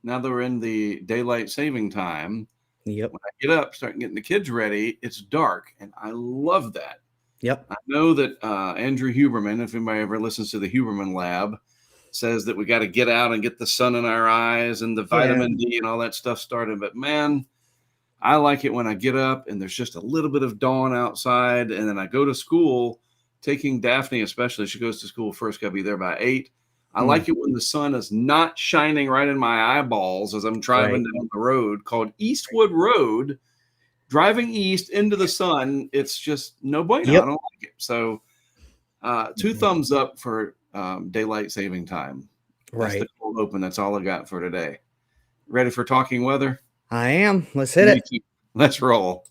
now that we're in the daylight saving time, Yep. when I get up, start getting the kids ready, it's dark, and I love that. Yep. I know that Andrew Huberman, if anybody ever listens to the Huberman Lab, says that we got to get out and get the sun in our eyes and the vitamin D and all that stuff started. But man, I like it when I get up and there's just a little bit of dawn outside, and then I go to school, taking Daphne especially. She goes to school first, got to be there by 8. I like it when the sun is not shining right in my eyeballs as I'm driving down the road called Eastwood Road, driving east into the sun. It's just no bueno. I don't like it. So 2 thumbs up for daylight saving time. That's the cold open. That's all I got for today. Ready for talking weather? I am. Let's hit it. Let's roll.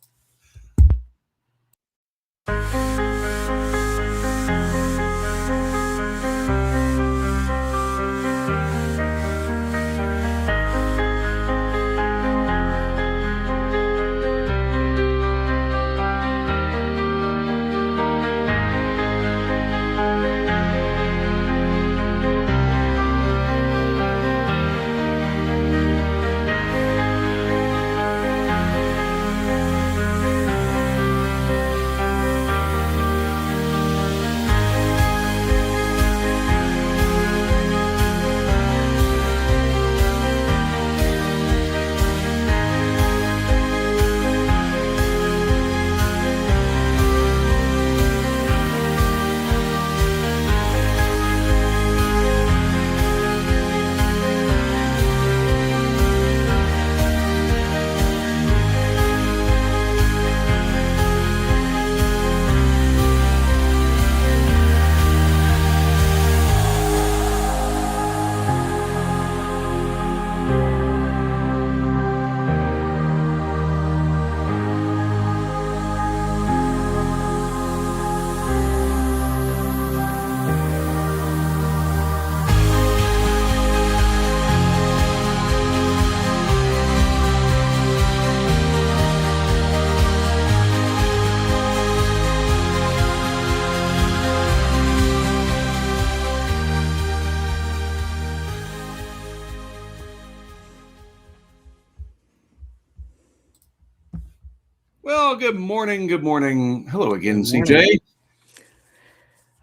Well, good morning. Good morning. Hello again, CJ.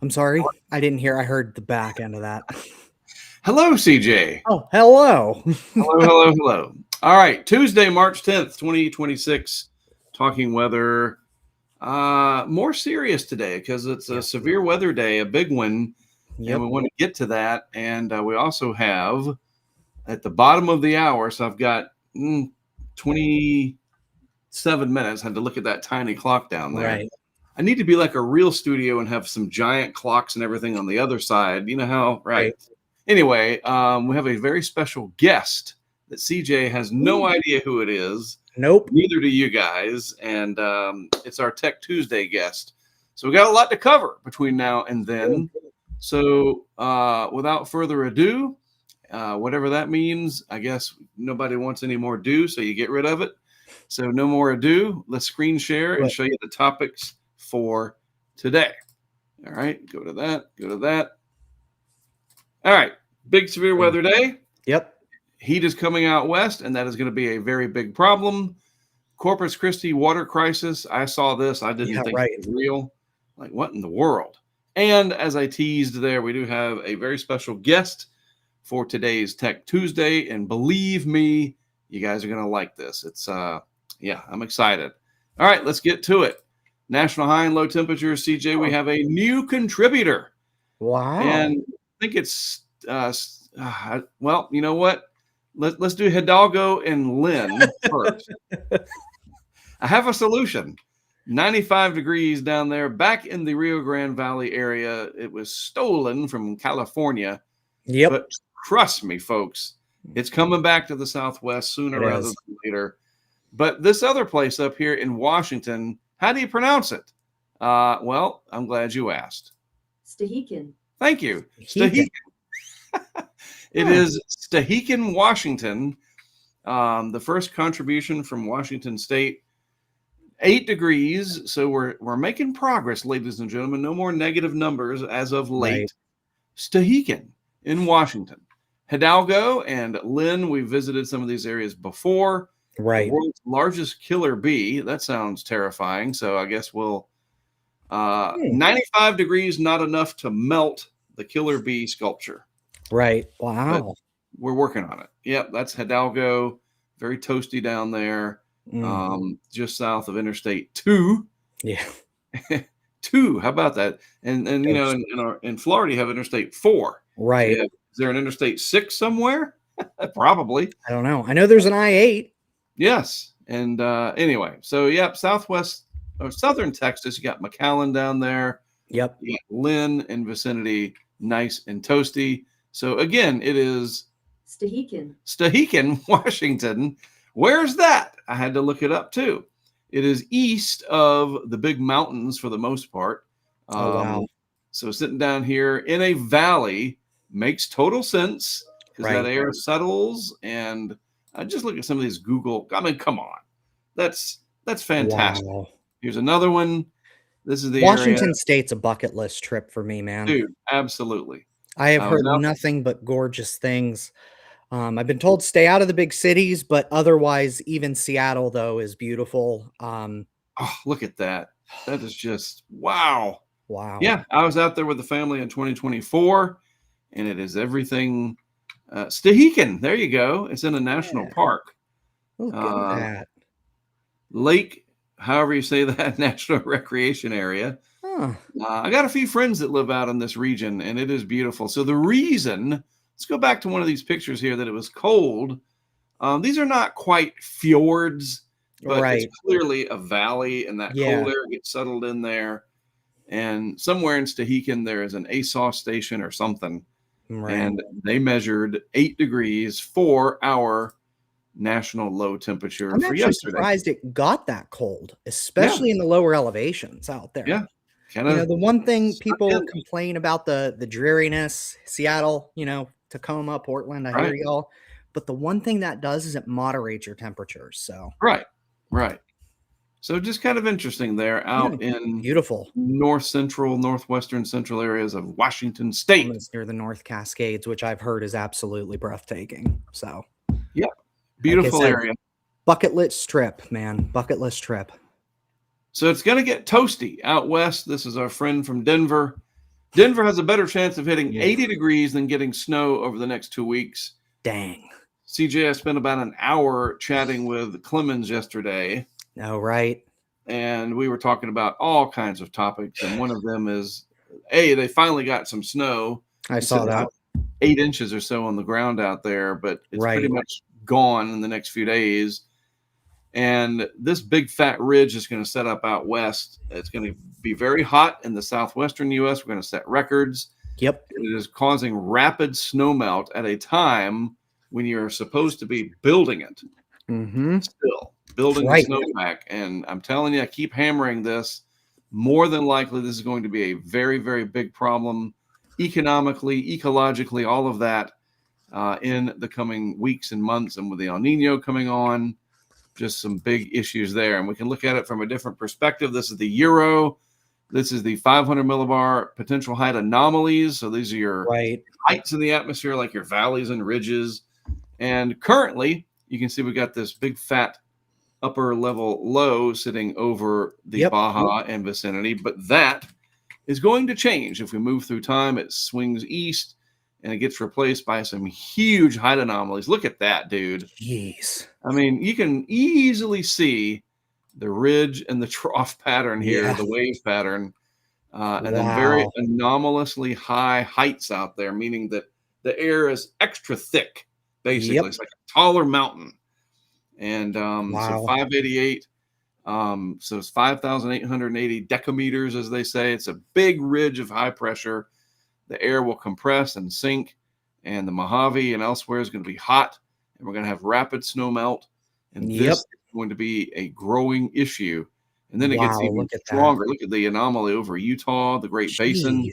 I'm sorry. I didn't hear. I heard the back end of that. Hello, CJ. Oh, hello. Hello. All right. Tuesday, March 10th, 2026. Talking weather. More serious today because it's a severe weather day, a big one. And we want to get to that. And we also have at the bottom of the hour, so I've got 27 minutes. I had to look at that tiny clock down there. Right. I need to be like a real studio and have some giant clocks and everything on the other side. You know how, right? Anyway, we have a very special guest that CJ has no idea who it is. Nope. Neither do you guys. And it's our Tech Tuesday guest. So we got a lot to cover between now and then. So without further ado, whatever that means, I guess nobody wants any more do, so you get rid of it. So no more ado. Let's screen share and show you the topics for today. All right, go to that. All right, big severe weather day. Yep. Heat is coming out west, and that is going to be a very big problem. Corpus Christi water crisis. I saw this. I didn't think it was real. Like, what in the world? And as I teased there, we do have a very special guest for today's Tech Tuesday, and believe me, you guys are going to like this. It's, I'm excited. All right, let's get to it. National high and low temperatures. CJ, we have a new contributor. Wow. And I think it's, well, you know what? Let's do Hidalgo and Lynn first. I have a solution. 95 degrees down there, back in the Rio Grande Valley area. It was stolen from California. Yep. But trust me, folks, it's coming back to the Southwest sooner rather than later. But this other place up here in Washington, how do you pronounce it? Well, I'm glad you asked. Stehekin. Thank you. Stehekin. It is Stehekin, Washington. The first contribution from Washington State. 8 degrees. So we're making progress, ladies and gentlemen. No more negative numbers as of late. Right. Stehekin in Washington. Hidalgo and Lynn, we visited some of these areas before. Right. The world's largest killer bee. That sounds terrifying. So I guess we'll 95 degrees, not enough to melt the killer bee sculpture. Right. Wow. But we're working on it. Yep, that's Hidalgo. Very toasty down there. Just south of Interstate 2. Yeah. 2. How about that? And you know, in Florida, you have Interstate 4. Right. So is there an Interstate 6 somewhere? Probably. I don't know. I know there's an I-8. Yes. And anyway, so yep, southwest or southern Texas, you got McAllen down there. Yep. You got Lynn and vicinity, nice and toasty. So again, it is Stehekin, Washington. Where's that? I had to look it up too. It is east of the big mountains for the most part. Wow. So sitting down here in a valley makes total sense because that air settles. And just look at some of these Google. I mean, come on, that's fantastic. Wow. Here's another one. This is the Washington area. State's a bucket list trip for me, man. Dude, absolutely. I have heard nothing but gorgeous things. I've been told stay out of the big cities, but otherwise, even Seattle, though, is beautiful. Oh, look at that. That is just, wow. Wow. Yeah, I was out there with the family in 2024, and it is everything. Stehekin, there you go. It's in a national park. Look at that. Lake, however you say that, National Recreation Area. Huh. I got a few friends that live out in this region, and it is beautiful. So the reason, let's go back to one of these pictures here that it was cold. These are not quite fjords, but it's clearly a valley, and that cold air gets settled in there. And somewhere in Stehekin, there is an ASOS station or something. Right. And they measured 8 degrees for our national low temperature I'm for actually yesterday. Surprised it got that cold, especially in the lower elevations out there. Yeah. The one thing people complain about the dreariness, Seattle, Tacoma, Portland, I hear y'all. But the one thing that does is it moderates your temperatures. So right. So just kind of interesting there out in beautiful northwestern central areas of Washington State. Almost near the North Cascades, which I've heard is absolutely breathtaking. So yep. Beautiful area. Bucket list trip, man. Bucket list trip. So it's going to get toasty out west. This is our friend from Denver. Denver has a better chance of hitting 80 degrees than getting snow over the next 2 weeks. Dang. CJ, I spent about an hour chatting with Clemens yesterday. Oh, right. And we were talking about all kinds of topics. And one of them is, they finally got some snow. I saw that. 8 inches or so on the ground out there, but it's pretty much gone in the next few days. And this big fat ridge is going to set up out west. It's going to be very hot in the southwestern U.S. We're going to set records. Yep. It is causing rapid snowmelt at a time when you're supposed to be building it. Still building the snowpack. And I'm telling you, I keep hammering this. More than likely, this is going to be a very, very big problem economically, ecologically, all of that in the coming weeks and months. And with the El Nino coming on, just some big issues there. And we can look at it from a different perspective. This is the Euro. This is the 500 millibar potential height anomalies. So these are your heights in the atmosphere, like your valleys and ridges. And currently, you can see we got this big fat upper level low sitting over the Baja and vicinity. But that is going to change. If we move through time, it swings east and it gets replaced by some huge height anomalies. Look at that, dude. Jeez. I mean, you can easily see the ridge and the trough pattern here, the wave pattern, and then very anomalously high heights out there, meaning that the air is extra thick, basically. It's like a taller mountain. And so 588, so it's 5,880 decameters, as they say. It's a big ridge of high pressure. The air will compress and sink, and the Mojave and elsewhere is going to be hot, and we're going to have rapid snow melt, and this is going to be a growing issue. And then it gets even stronger. Look at the anomaly over Utah, the Great Basin,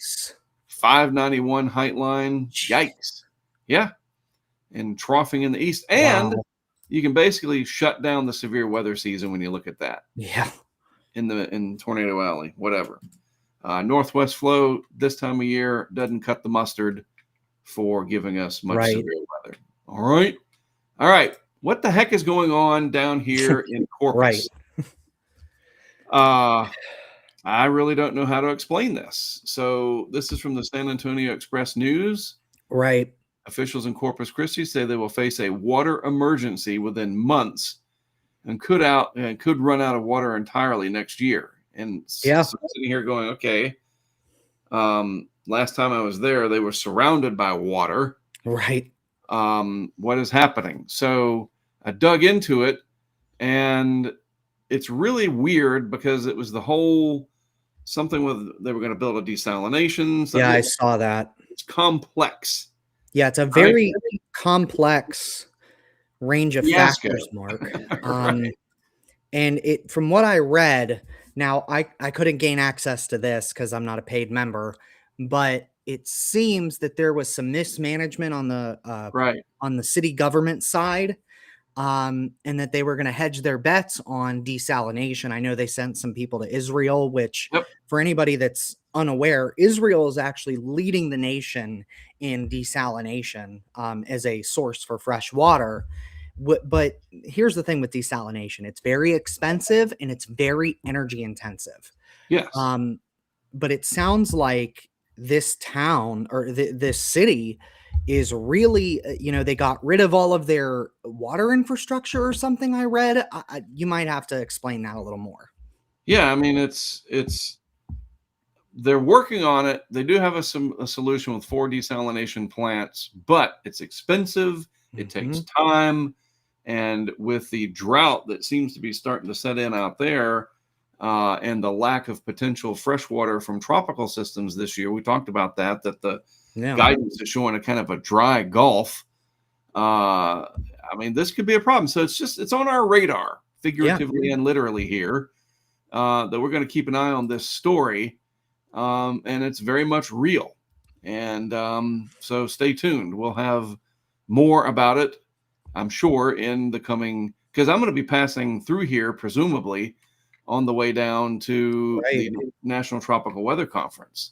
591 height line. Yikes. Yeah. And troughing in the east. And you can basically shut down the severe weather season when you look at that. Yeah. In Tornado Alley, whatever. Northwest flow this time of year doesn't cut the mustard. for giving us much Right. severe weather. All right. What the heck is going on down here in Corpus? Right. I really don't know how to explain this. So this is from the San Antonio Express News. Right. Officials in Corpus Christi say they will face a water emergency within months and could run out of water entirely next year. And so I'm sitting here going, okay, last time I was there, they were surrounded by water. Right. What is happening? So I dug into it, and it's really weird because it was the whole something with they were going to build a desalination. Yeah, I saw that. It's complex. Yeah, it's a very complex range of factors, Mark. Right. And it, from what I read, now I couldn't gain access to this because I'm not a paid member, but it seems that there was some mismanagement on the city government side. And that they were going to hedge their bets on desalination. I know they sent some people to Israel, which for anybody that's unaware, Israel is actually leading the nation in desalination as a source for fresh water. But here's the thing with desalination. It's very expensive and it's very energy intensive. Yes. But it sounds like this town or this city is really, they got rid of all of their water infrastructure or something. I read. You might have to explain that a little more. Yeah, I mean, they're working on it. They do have a solution with 4 desalination plants, but it's expensive. It takes time, and with the drought that seems to be starting to set in out there, and the lack of potential fresh water from tropical systems this year, we talked about that the guidance is showing a kind of a dry Gulf. I mean, this could be a problem. So it's on our radar, figuratively and literally here, that we're going to keep an eye on this story. And it's very much real. And so stay tuned. We'll have more about it, I'm sure, in the coming, because I'm going to be passing through here, presumably, on the way down to the National Tropical Weather Conference.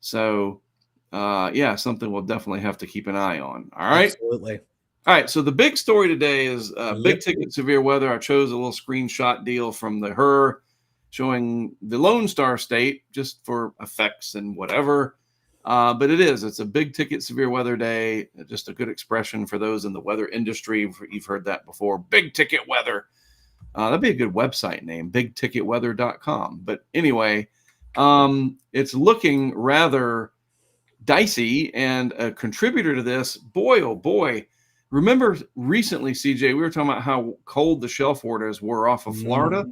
So something we'll definitely have to keep an eye on. All right. Absolutely. All right. So the big story today is big ticket severe weather. I chose a little screenshot deal from the HER showing the Lone Star State just for effects and whatever. But it's a big ticket severe weather day. Just a good expression for those in the weather industry. You've heard that before. Big ticket weather. That'd be a good website name, bigticketweather.com. But anyway, it's looking rather dicey, and a contributor to this, boy, oh boy, remember recently, CJ, we were talking about how cold the shelf waters were off of Florida.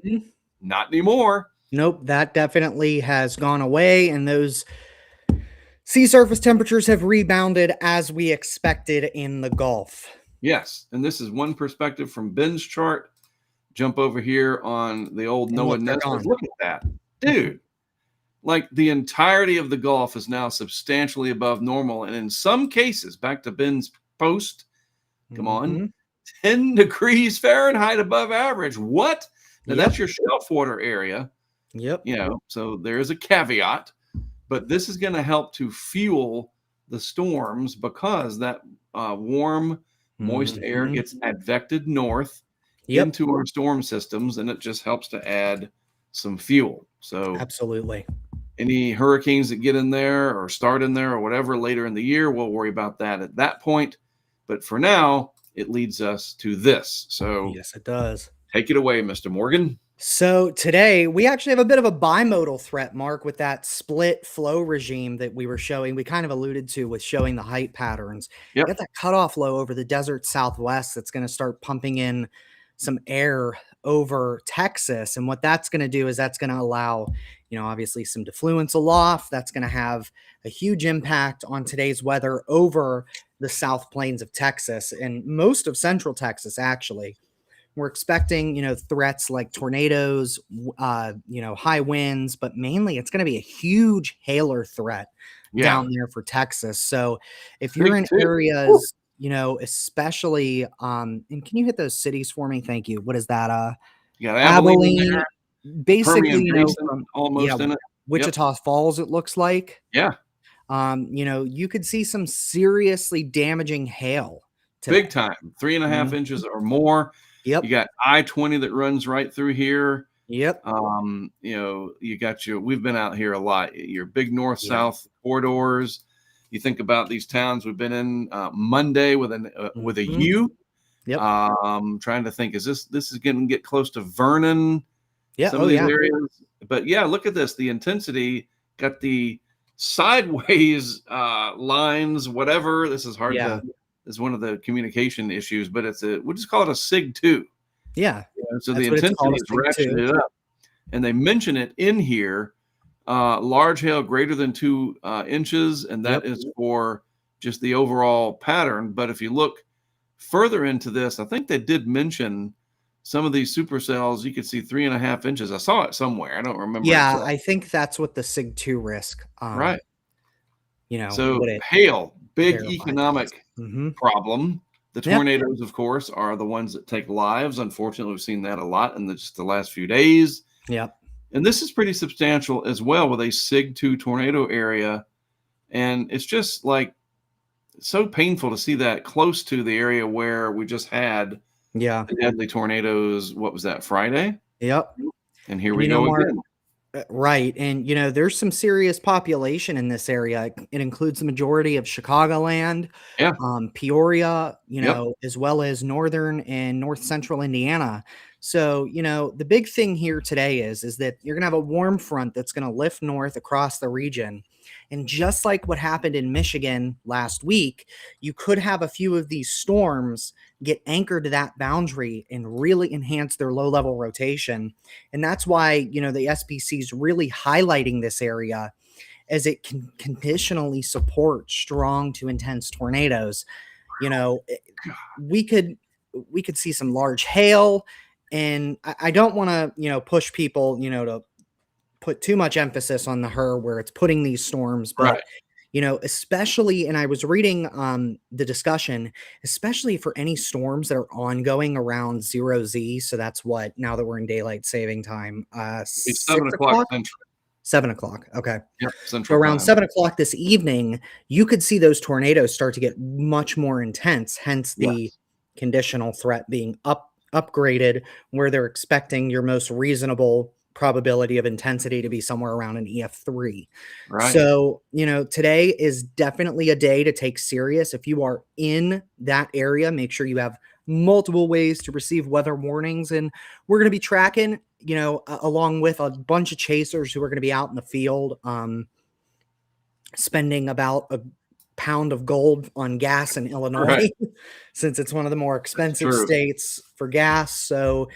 Not anymore. Nope, that definitely has gone away, and those sea surface temperatures have rebounded as we expected in the Gulf. Yes, and this is one perspective from Ben's chart. Jump over here on the old NOAA Nestor. Look at that, dude. Like the entirety of the Gulf is now substantially above normal. And in some cases, back to Ben's post, come on, 10 degrees Fahrenheit above average. What? Now that's your shelf water area. Yep. So there is a caveat, but this is going to help to fuel the storms because that warm, moist air gets advected north into our storm systems, and it just helps to add some fuel. So absolutely. Any hurricanes that get in there or start in there or whatever later in the year, we'll worry about that at that point. But for now, it leads us to this. So yes, it does. Take it away, Mr. Morgan. So today we actually have a bit of a bimodal threat, Mark, with that split flow regime that we were showing. We kind of alluded to with showing the height patterns. You got that cutoff low over the desert Southwest that's going to start pumping in some air over Texas. And what that's going to do is that's going to allow, obviously some defluence aloft. That's going to have a huge impact on today's weather over the South Plains of Texas and most of central Texas, actually. We're expecting, threats like tornadoes, high winds, but mainly it's going to be a huge hailer threat down there for Texas. So if you're in areas, especially, and can you hit those cities for me? Thank you. What is that? Abilene, basically, almost in it. Wichita Falls, it looks like. Yeah. You could see some seriously damaging hail today. Big time, 3.5 inches or more. Yep. You got I-20 that runs right through here. Yep. You got we've been out here a lot, your big north-south corridors. You think about these towns we've been in, Monday with a U. Yep. Trying to think, this is going to get close to Vernon? Yeah. Some of these areas. But yeah, look at this. The intensity got the sideways lines, whatever. This is hard to, is one of the communication issues, but we'll just call it a SIG-2. Yeah. So the intensity is ratcheted up. And they mention it in here, large hail greater than 2 inches, and that is for just the overall pattern. But if you look further into this, I think they did mention some of these supercells. You could see 3.5 inches. I saw it somewhere. I don't remember. Yeah, exactly. I think that's what the SIG-2 risk. Right. So hail, big economic problem. The tornadoes, of course, are the ones that take lives. Unfortunately, we've seen that a lot in just the last few days. Yep. And this is pretty substantial as well with a SIG-2 tornado area. And it's just like so painful to see that close to the area where we just had the deadly tornadoes. What was that, Friday? Yep. And here we go again. Right. And, there's some serious population in this area. It includes the majority of Chicagoland, Peoria, as well as northern and north central Indiana. So, the big thing here today is that you're going to have a warm front that's going to lift north across the region. And just like what happened in Michigan last week, you could have a few of these storms get anchored to that boundary and really enhance their low-level rotation. And that's why, the SPC is really highlighting this area as it can conditionally support strong to intense tornadoes. We could see some large hail, and I don't want to, push people, to put too much emphasis on the HRRR where it's putting these storms, but especially, and I was reading the discussion, especially for any storms that are ongoing around 0Z. So that's now that we're in daylight saving time, it's 7 o'clock Central. 7 o'clock. Okay. Yep. So around 7 o'clock this evening, you could see those tornadoes start to get much more intense, hence the conditional threat being upgraded, where they're expecting your most reasonable probability of intensity to be somewhere around an EF3. Right. So, today is definitely a day to take serious. If you are in that area, make sure you have multiple ways to receive weather warnings. And we're going to be tracking, along with a bunch of chasers who are going to be out in the field, spending about a pound of gold on gas in Illinois, since it's one of the more expensive states for gas. So,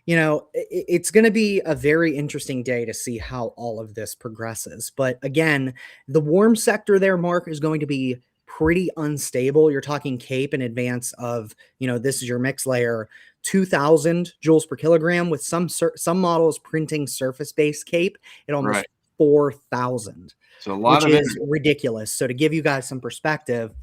it's going to be a very interesting day to see how all of this progresses. But again, the warm sector there, Mark, is going to be pretty unstable. You're talking CAPE in advance of, this is your mix layer, 2,000 joules per kilogram, with some models printing surface-based CAPE at almost 4,000. So a lot which of is ridiculous. So to give you guys some perspective,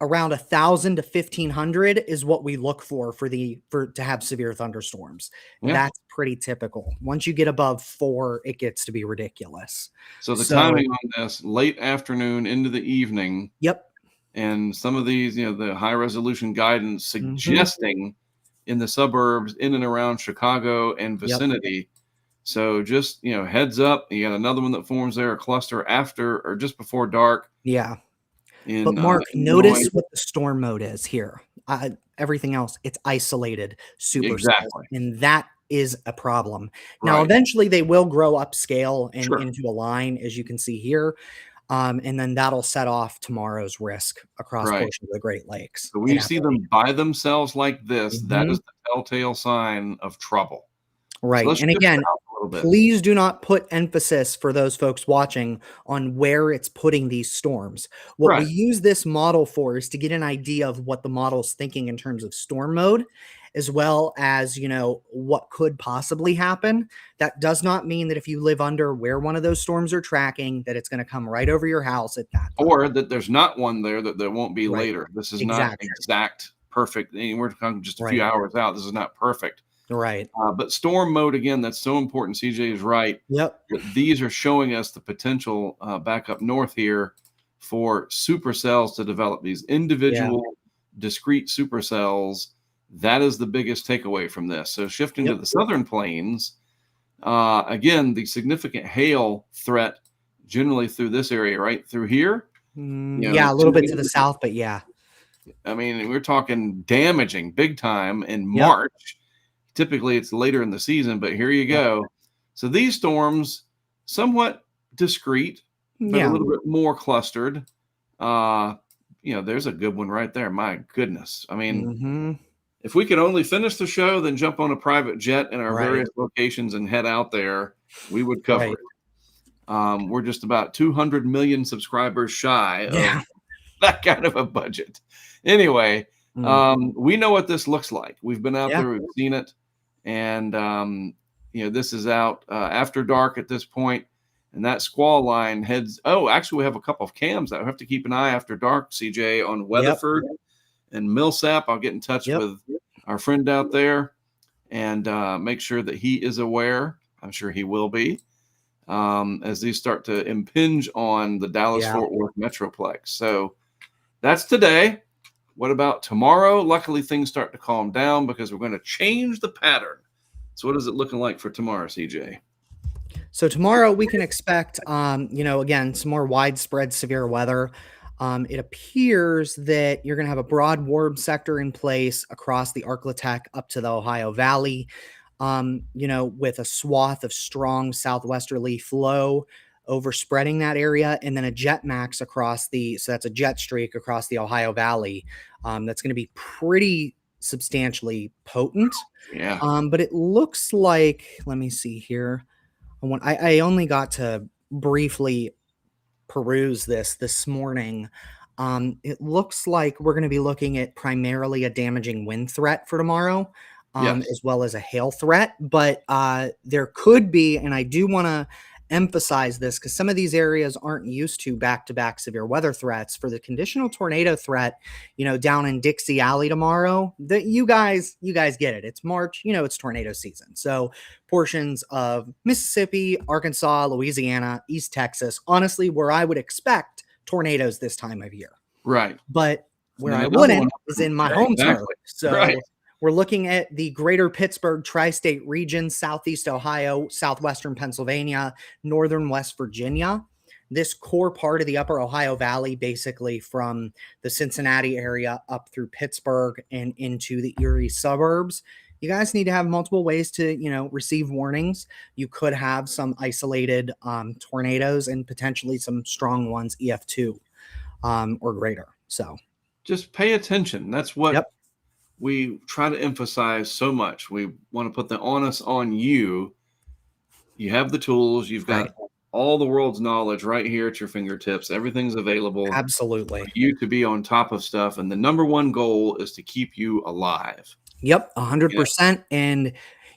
around 1,000 to 1,500 is what we look for to have severe thunderstorms. That's pretty typical. Once you get above 4, it gets to be ridiculous. So the timing on this, late afternoon into the evening. Yep. And some of these, the high resolution guidance suggesting in the suburbs in and around Chicago and vicinity. Yep. So just, heads up. You got another one that forms there, a cluster after or just before dark. Yeah. But Mark, notice what the storm mode is here. Everything else, it's isolated supercells, and that is a problem. Now, eventually they will grow upscale and into a line, as you can see here, and then that'll set off tomorrow's risk across portions of the Great Lakes. So we see them by themselves like this. That is the telltale sign of trouble. Right. So and again, please do not put emphasis for those folks watching on where it's putting these storms. What we use this model for is to get an idea of what the model's thinking in terms of storm mode, as well as, what could possibly happen. That does not mean that if you live under where one of those storms are tracking, that it's going to come right over your house at that time. Or that there's not one there that there won't be later. This is not exact, perfect. We're talking just a few hours out. This is not perfect. Right. But storm mode, again, that's so important. CJ is right. Yep. These are showing us the potential back up north here for supercells to develop, these individual discrete supercells. That is the biggest takeaway from this. So shifting to the southern plains, again, the significant hail threat generally through this area, right through here. Yeah, a little bit to the south, but yeah. I mean, we're talking damaging big time in March. Typically, it's later in the season, but here you go. So these storms, somewhat discreet, but a little bit more clustered. There's a good one right there. My goodness. I mean, if we could only finish the show, then jump on a private jet in our various locations and head out there, we would cover it. We're just about 200 million subscribers shy of that kind of a budget. Anyway, we know what this looks like. We've been out there, we've seen it. And, this is out after dark at this point, and that squall line heads. Oh, actually, we have a couple of cams that we have to keep an eye after dark, CJ, on Weatherford and Millsap. I'll get in touch with our friend out there and make sure that he is aware. I'm sure he will be as these start to impinge on the Dallas-Fort Worth Metroplex. So that's today. What about tomorrow? Luckily, things start to calm down because we're going to change the pattern. So what is it looking like for tomorrow, CJ? So tomorrow we can expect, again, some more widespread severe weather. It appears that you're going to have a broad warm sector in place across the Arklatex up to the Ohio Valley, with a swath of strong southwesterly flow overspreading that area, and then a jet max so that's a jet streak across the Ohio Valley. That's going to be pretty substantially potent. Yeah. But it looks like, let me see here. I only got to briefly peruse this morning. It looks like we're going to be looking at primarily a damaging wind threat for tomorrow, as well as a hail threat. But there could be, and I do want to emphasize this because some of these areas aren't used to back-to-back severe weather threats. For the conditional tornado threat, down in Dixie Alley tomorrow, that you guys get it. It's March, it's tornado season. So portions of Mississippi, Arkansas, Louisiana, East Texas, honestly, where I would expect tornadoes this time of year. Right. But where I wouldn't is in my home turf. So we're looking at the greater Pittsburgh tri-state region, southeast Ohio, southwestern Pennsylvania, northern West Virginia. This core part of the upper Ohio Valley, basically from the Cincinnati area up through Pittsburgh and into the Erie suburbs. You guys need to have multiple ways to, receive warnings. You could have some isolated tornadoes and potentially some strong ones, EF2 or greater. So just pay attention. That's what we try to emphasize so much. We want to put the onus on you. You have the tools. You've got all the world's knowledge right here at your fingertips. Everything's available. Absolutely. For you to be on top of stuff. And the number one goal is to keep you alive. Yep, 100%. And,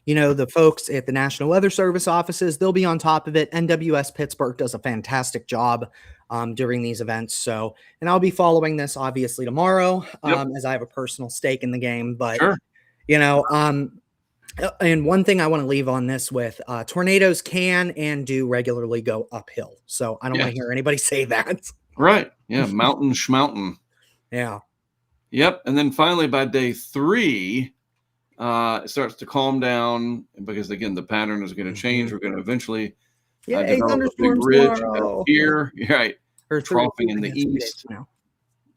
the folks at the National Weather Service offices, they'll be on top of it. NWS Pittsburgh does a fantastic job during these events. So, and I'll be following this obviously tomorrow as I have a personal stake in the game. But, and one thing I want to leave on this with, tornadoes can and do regularly go uphill. So I don't want to hear anybody say that. Right. Yeah. Mountain schmountain. Yeah. Yep. And then finally by day 3, it starts to calm down because, again, the pattern is going to change. We're going to eventually develop a big ridge here, right? Or troughing in the east.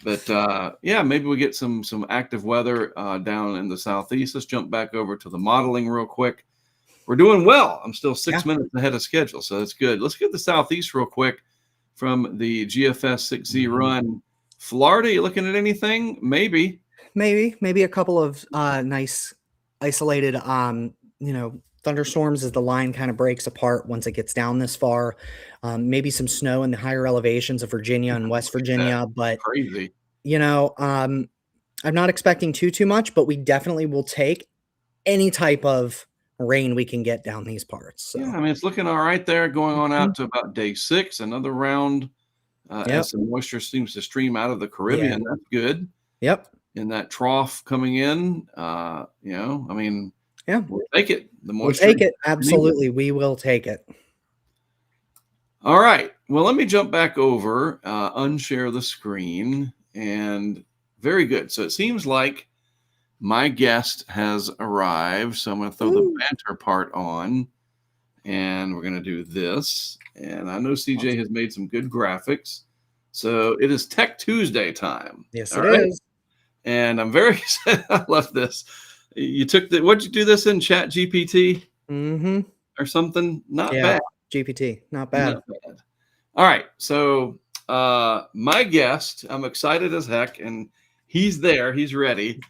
But maybe we get some active weather down in the southeast. Let's jump back over to the modeling real quick. We're doing well. I'm still 6 minutes ahead of schedule, so that's good. Let's get the southeast real quick from the GFS 6Z run. Florida, you looking at anything? Maybe a couple of nice isolated thunderstorms as the line kind of breaks apart once it gets down this far. Maybe some snow in the higher elevations of Virginia and West Virginia, but crazy. I'm not expecting too much, but we definitely will take any type of rain we can get down these parts. So. Yeah, I mean, it's looking all right there, going on out to about day 6, another round as some moisture seems to stream out of the Caribbean. That's good. Yep. In that trough coming in, I mean, Yeah. We'll take it. The moisture. We'll take it. Absolutely. We will take it. All right. Well, let me jump back over, unshare the screen, and very good. So it seems like my guest has arrived. So I'm going to throw the banter part on, and we're going to do this. And I know CJ has made some good graphics. So it is Tech Tuesday time. Yes, it is. And I'm very excited. I love this. You took what'd you do this in Chat GPT or something? Not bad. GPT, not bad. Not bad. All right. So my guest, I'm excited as heck, and he's there. He's ready.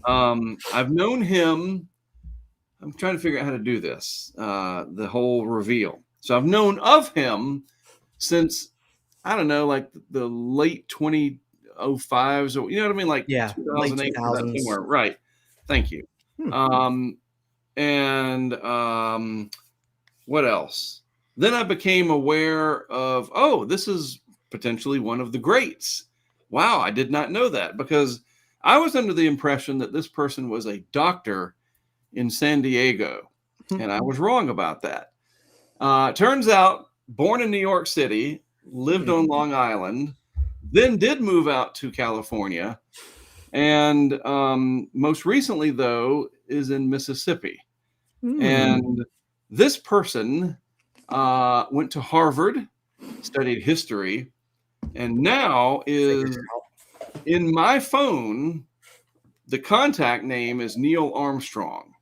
I've known him. I'm trying to figure out how to do this, the whole reveal. So I've known of him since, I don't know, like the late 2005s, or you know what I mean? Like 2008, somewhere. Right. Thank you. What else? Then I became aware of, this is potentially one of the greats. Wow, I did not know that, because I was under the impression that this person was a doctor in San Diego, and I was wrong about that. Turns out, born in New York City, lived on Long Island, then did move out to California, and most recently, though, is in Mississippi. And this person went to Harvard, studied history, and now is in my phone. The contact name is Neil Armstrong,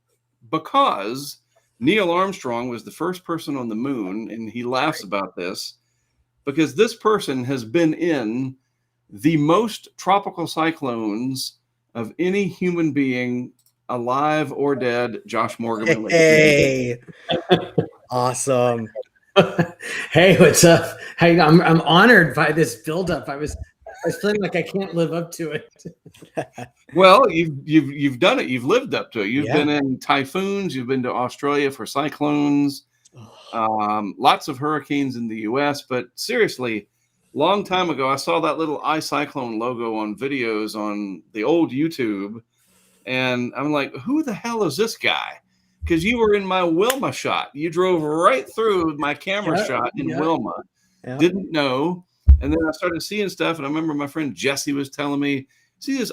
because Neil Armstrong was the first person on the moon, and he laughs about this because this person has been in the most tropical cyclones of any human being, alive or dead. Josh Morgan. Hey, awesome. Hey, what's up? Hey, I'm honored by this buildup. I was feeling like I can't live up to it. Well, you've done it. You've lived up to it. You've been in typhoons. You've been to Australia for cyclones. Lots of hurricanes in the U.S. But seriously, long time ago, I saw that little iCyclone logo on videos on the old YouTube, and I'm like, who the hell is this guy? Because you were in my Wilma shot. You drove right through my camera shot in Wilma. Didn't know. And then I started seeing stuff, and I remember my friend Jesse was telling me, see this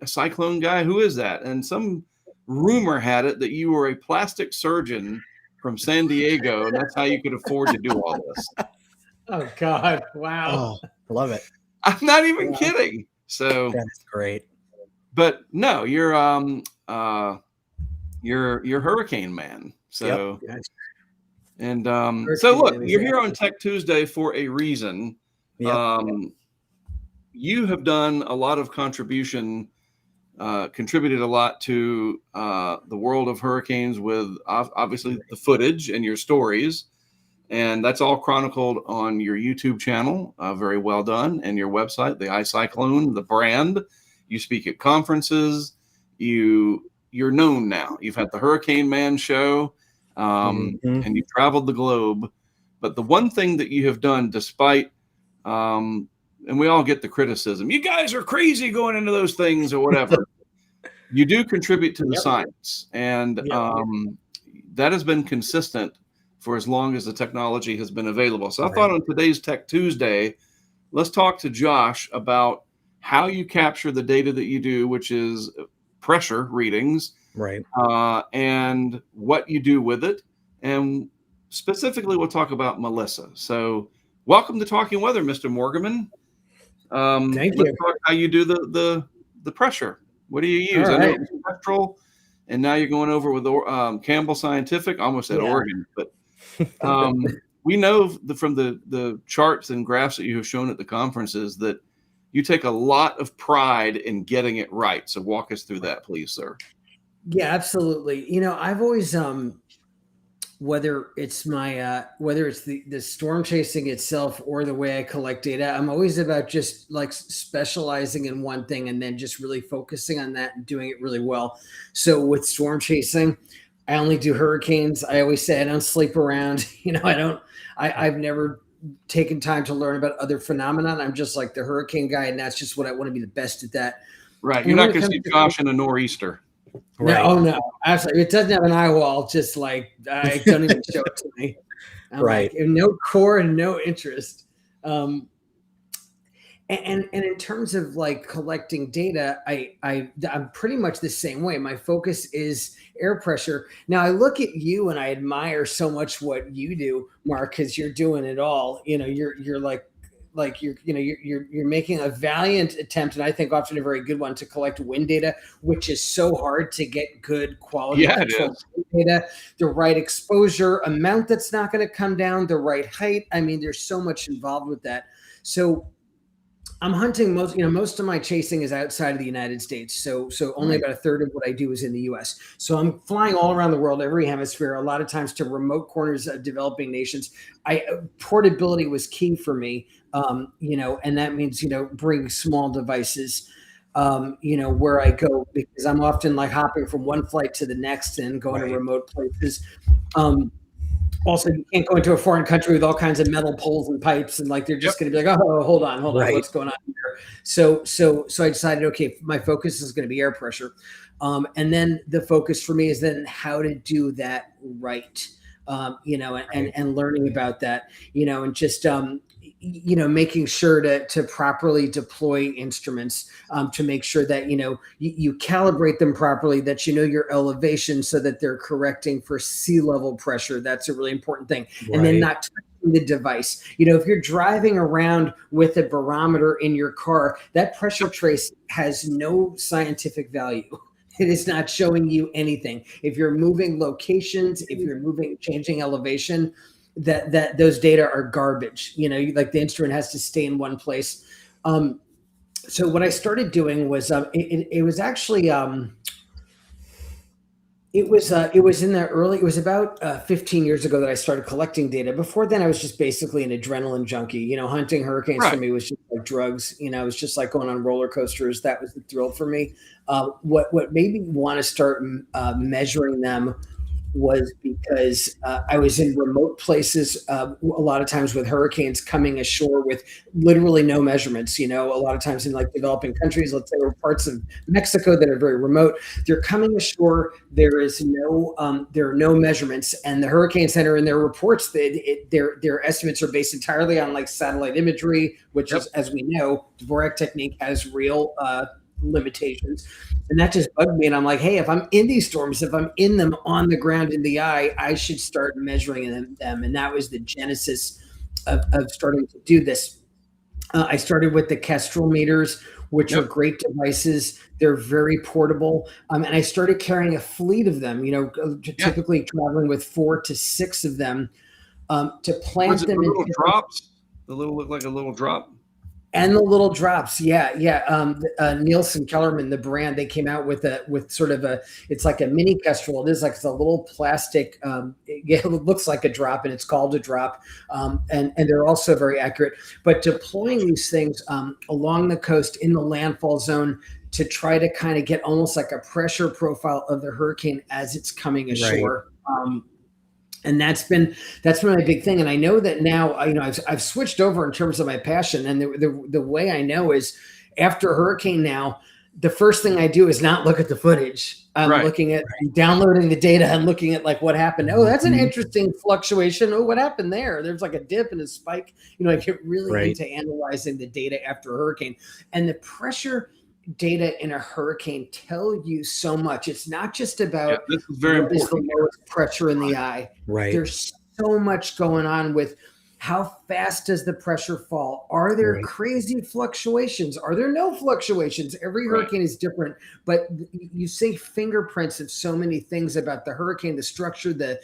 cyclone guy? Who is that? And some rumor had it that you were a plastic surgeon from San Diego, and that's how you could afford to do all this. Oh, God. Wow. Oh, love it. I'm not even kidding. So that's great. But no, you're Hurricane Man. So and so look, you're here on Tech Tuesday for a reason. You have done a lot of contributed a lot to the world of hurricanes with obviously the footage and your stories, and that's all chronicled on your YouTube channel. Very well done. And your website, the iCyclone, the brand. You speak at conferences. You're known now. You've had the Hurricane Man show, and you've traveled the globe. But the one thing that you have done, despite and we all get the criticism, you guys are crazy going into those things or whatever. You do contribute to the science, and that has been consistent for as long as the technology has been available. So I thought on today's Tech Tuesday, let's talk to Josh about how you capture the data that you do, which is pressure readings, and what you do with it. And specifically, we'll talk about Melissa. So welcome to Talking Weather, Mr. Morgan. Thank you. Talk how you do the pressure. What do you use? I know it's Spectral, and now you're going over with Campbell Scientific. I almost said Oregon, but we know from the charts and graphs that you have shown at the conferences that you take a lot of pride in getting it right. So walk us through that, please, sir. Yeah, absolutely. You know, I've always whether it's the storm chasing itself or the way I collect data, I'm always about just like specializing in one thing and then just really focusing on that and doing it really well. So with storm chasing, I only do hurricanes. I always say I don't sleep around. You know, I've never taken time to learn about other phenomenon. I'm just like the hurricane guy, and that's just what I want to be the best at that. Right. You're not going to see Josh in a nor'easter. Right. No, oh no, absolutely. It doesn't have an eye wall. Just like I don't even show it to me. I'm like, no core and no interest. And in terms of like collecting data, I'm pretty much the same way. My focus is air pressure. Now I look at you and I admire so much what you do, Mark, because you're doing it all. You know, you're you're making a valiant attempt, and I think often a very good one, to collect wind data, which is so hard to get good quality control data, the right exposure amount that's not going to come down, the right height. I mean, there's so much involved with that. So I'm hunting most of my chasing is outside of the United States. So only about a third of what I do is in the US. So I'm flying all around the world, every hemisphere, a lot of times to remote corners of developing nations. Portability was key for me. And that means, bring small devices, where I go, because I'm often like hopping from one flight to the next and going to remote places. Also, you can't go into a foreign country with all kinds of metal poles and pipes, and like they're just going to be like, "Oh, hold on, what's going on here?" So I decided, okay, my focus is going to be air pressure, and then the focus for me is then how to do that right, and learning about that, and just making sure to properly deploy instruments, to make sure that, you calibrate them properly, that your elevation so that they're correcting for sea level pressure. That's a really important thing. And then not touching the device. If you're driving around with a barometer in your car, that pressure trace has no scientific value. It is not showing you anything. If you're moving locations, if you're changing elevation, that those data are garbage. Like the instrument has to stay in one place. So what I started doing was it was actually it was about 15 years ago that I started collecting data. Before then, I was just basically an adrenaline junkie. Hunting hurricanes for me was just like drugs. It was just like going on roller coasters. That was the thrill for me. What made me want to start measuring them was because I was in remote places a lot of times with hurricanes coming ashore with literally no measurements. A lot of times in like developing countries, let's say, or parts of Mexico that are very remote, they're coming ashore. There are no measurements, and the Hurricane Center in their reports, their estimates are based entirely on like satellite imagery, which is, as we know, Dvorak technique has real limitations. And that just bugged me. And I'm like, hey, if I'm in these storms, if I'm in them on the ground in the eye, I should start measuring them. And that was the genesis of starting to do this. I started with the Kestrel meters, which are great devices. They're very portable. And I started carrying a fleet of them, typically traveling with 4 to 6 of them, to plant them in little drops. The little look like a little drop. And the little drops, Nielsen Kellerman, the brand, they came out with sort of it's like a mini Kestrel. It is like it's a little plastic. It looks like a drop, and it's called a drop. And they're also very accurate. But deploying these things along the coast in the landfall zone to try to kind of get almost like a pressure profile of the hurricane as it's coming ashore. And that's been my big thing. And I know that now, I've switched over in terms of my passion. And the way I know is after a hurricane now, the first thing I do is not look at the footage. I'm looking at downloading the data and looking at like what happened. Oh, that's an interesting fluctuation. Oh, what happened there? There's like a dip and a spike. I get really into analyzing the data after a hurricane, and the pressure data in a hurricane tell you so much. It's not just about this is very important. The lowest pressure in the eye. There's so much going on with how fast does the pressure fall? Are there crazy fluctuations? Are there no fluctuations? Every hurricane is different, but you see fingerprints of so many things about the hurricane, the structure, the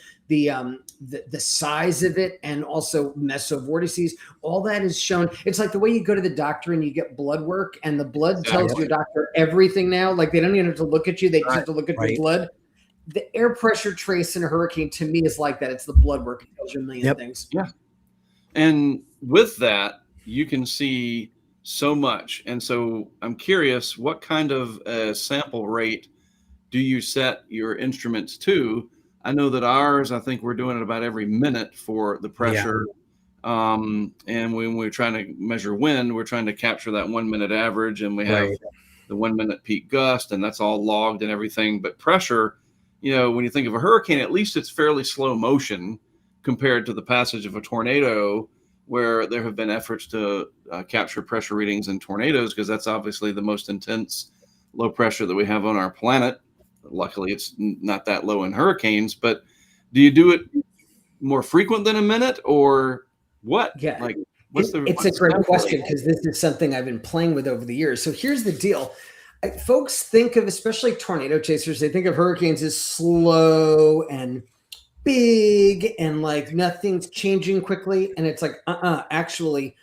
size of it, and also mesovortices. All that is shown. It's like the way you go to the doctor and you get blood work, and the blood tells your doctor everything now. Like they don't even have to look at you; they just have to look at your blood. The air pressure trace in a hurricane to me is like that. It's the blood work. It tells you a million things. Yeah. And with that, you can see so much. And so I'm curious, what kind of sample rate do you set your instruments to? I know that ours, I think we're doing it about every minute for the pressure. And when we're trying to measure wind, we're trying to capture that 1 minute average. And we have the 1 minute peak gust, and that's all logged and everything. But pressure, when you think of a hurricane, at least it's fairly slow motion compared to the passage of a tornado, where there have been efforts to capture pressure readings in tornadoes, because that's obviously the most intense low pressure that we have on our planet. Luckily, it's not that low in hurricanes. But do you do it more frequent than a minute, or what? Yeah, it's a great question, because this is something I've been playing with over the years. So here's the deal. Folks think of, especially tornado chasers, they think of hurricanes as slow and big and like nothing's changing quickly. And it's like, actually,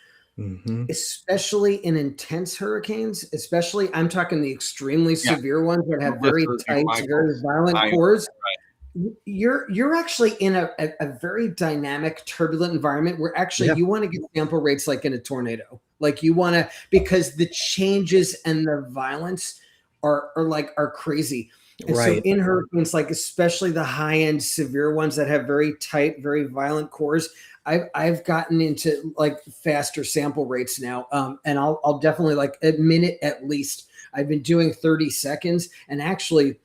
especially in intense hurricanes, especially I'm talking the extremely severe ones that have very tight, very violent cores. You're actually in a very dynamic, turbulent environment where actually you want to get sample rates like in a tornado. Like you want to, because the changes and the violence are crazy. And so in hurricanes, like especially the high end severe ones that have very tight, very violent cores, I've gotten into like faster sample rates now. And I'll definitely like a minute at least. I've been doing 30 seconds, and actually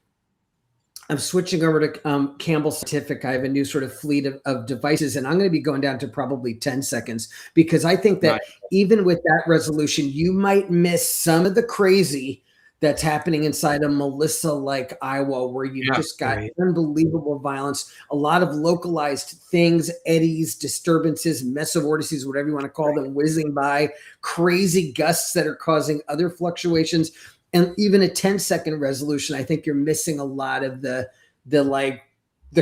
I'm switching over to Campbell Scientific. I have a new sort of fleet of devices, and I'm going to be going down to probably 10 seconds, because I think that even with that resolution, you might miss some of the crazy that's happening inside of Melissa, like Iowa, where you just got unbelievable violence, a lot of localized things, eddies, disturbances, mesovortices, whatever you want to call them, whizzing by, crazy gusts that are causing other fluctuations. And even a 10-second resolution, I think you're missing a lot of the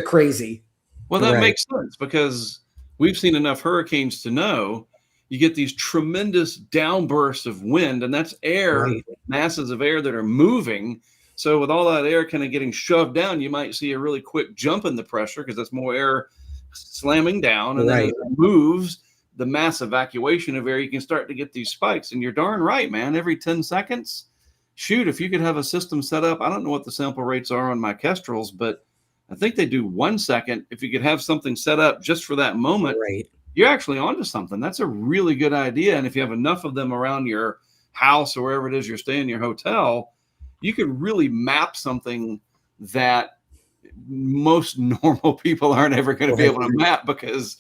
crazy. Well, that makes sense, because we've seen enough hurricanes to know you get these tremendous downbursts of wind, and that's air, masses of air that are moving. So with all that air kind of getting shoved down, you might see a really quick jump in the pressure, because that's more air slamming down, and then as it moves, the mass evacuation of air, you can start to get these spikes. And you're darn right, man. Every 10 seconds, shoot, if you could have a system set up, I don't know what the sample rates are on my Kestrels, but I think they do 1 second. If you could have something set up just for that moment, you're actually onto something. That's a really good idea. And if you have enough of them around your house or wherever it is you're staying, your hotel, you could really map something that most normal people aren't ever going to be able to map, because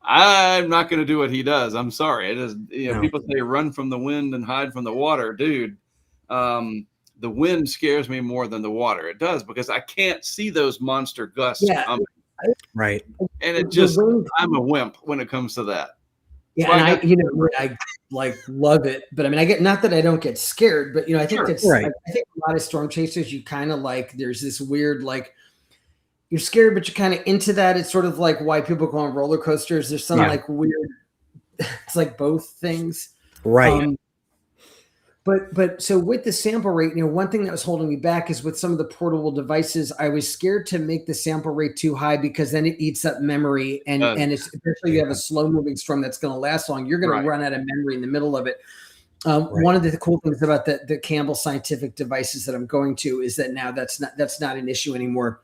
I'm not going to do what he does. I'm sorry. It is, people say run from the wind and hide from the water. Dude, the wind scares me more than the water. It does, because I can't see those monster gusts coming. And it just, I'm a wimp when it comes to that. Yeah, well, and I like love it, but I mean, I get, not that I don't get scared, but I think that's I think a lot of storm chasers, you kind of like, there's this weird, like, you're scared, but you're kind of into that. It's sort of like why people go on roller coasters. There's some like weird, it's like both things. But so with the sample rate, one thing that was holding me back is with some of the portable devices, I was scared to make the sample rate too high, because then it eats up memory, and it's, especially you have a slow moving storm that's going to last long, you're going to run out of memory in the middle of it. One of the cool things about the Campbell Scientific devices that I'm going to is that now that's not an issue anymore.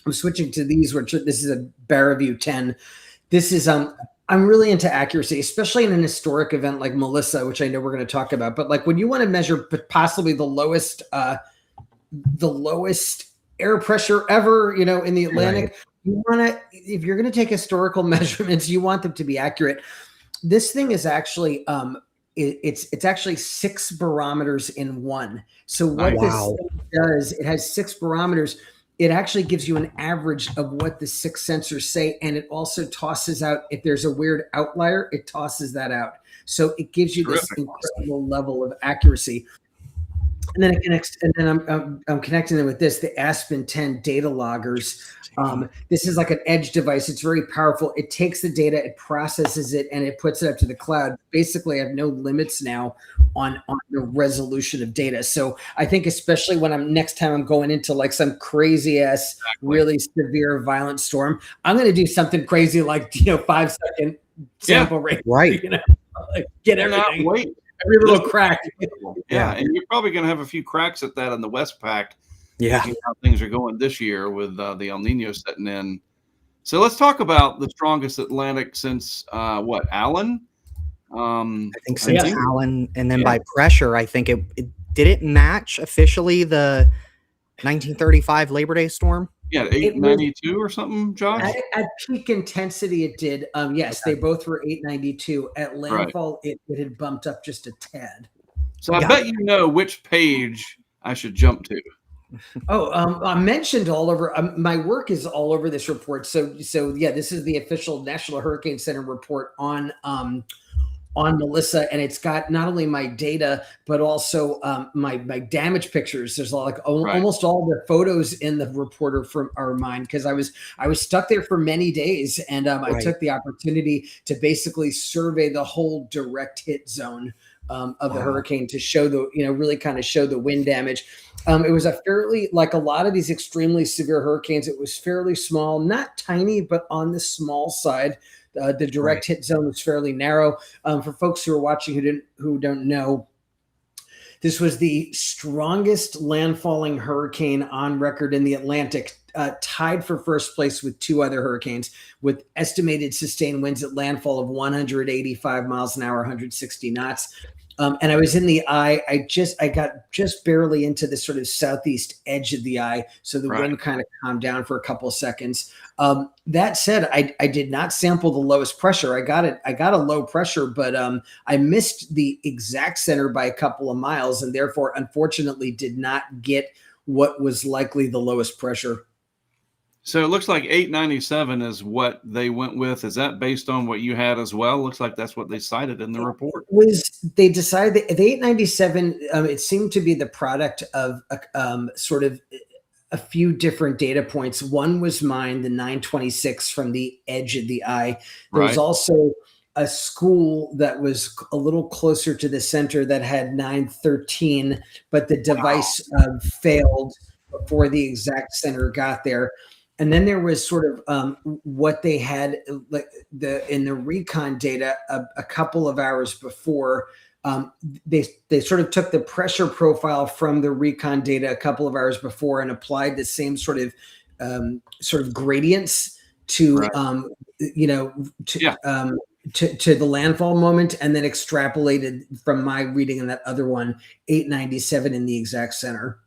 I'm switching to these, which this is a Barraview 10. This is I'm really into accuracy, especially in an historic event like Melissa, which I know we're going to talk about. But like when you want to measure possibly the lowest air pressure ever, in the Atlantic, you want to, if you're going to take historical measurements, you want them to be accurate. This thing is actually it's actually 6 barometers in one. So what this thing does, it has 6 barometers. It actually gives you an average of what the 6 sensors say, and it also tosses out, if there's a weird outlier, it tosses that out. So it gives you this incredible level of accuracy. And then it connects, and then I'm connecting them with this, the Aspen 10 data loggers. This is like an edge device. It's very powerful. It takes the data, it processes it, and it puts it up to the cloud. Basically, I have no limits now on the resolution of data. So I think especially when next time I'm going into like some crazy ass, really severe, violent storm, I'm going to do something crazy like 5-second sample rate. Like get everything. Every little crack. And you're probably going to have a few cracks at that on the Westpac. How things are going this year with the El Nino setting in. So let's talk about the strongest Atlantic since Allen? I think since Allen, and then by pressure, I think did it match officially the 1935 Labor Day storm? Yeah, 892 or something, Josh? At peak intensity, it did. Yes, Okay. they both were 892. At landfall, it had bumped up just a tad. So I bet you know which page I should jump to. Oh, I mentioned all over. My work is all over this report. So yeah, this is the official National Hurricane Center report on Melissa, and it's got not only my data but also my damage pictures. There's almost all the photos in the report are mine, because I was stuck there for many days, and I took the opportunity to basically survey the whole direct hit zone of the hurricane to show really kind of show the wind damage. It was a fairly, like a lot of these extremely severe hurricanes, it was fairly small, not tiny, but on the small side. The direct hit zone was fairly narrow. For folks who are watching who don't know, this was the strongest landfalling hurricane on record in the Atlantic, tied for first place with two other hurricanes, with estimated sustained winds at landfall of 185 miles an hour, 160 knots. And I was in the eye. I got just barely into the sort of southeast edge of the eye, so the wind kind of calmed down for a couple of seconds. That said, I did not sample the lowest pressure. I got a low pressure, but I missed the exact center by a couple of miles, and therefore, unfortunately, did not get what was likely the lowest pressure. So it looks like 897 is what they went with. Is that based on what you had as well? Looks like that's what they cited in the report. They decided that the 897, it seemed to be the product of sort of a few different data points. One was mine, the 926 from the edge of the eye. There was also a school that was a little closer to the center that had 913, but the device failed before the exact center got there. And then there was sort of what they had in the recon data a couple of hours before. They sort of took the pressure profile from the recon data a couple of hours before and applied the same sort of gradients to to the landfall moment, and then extrapolated from my reading in that other one, 897 in the exact center.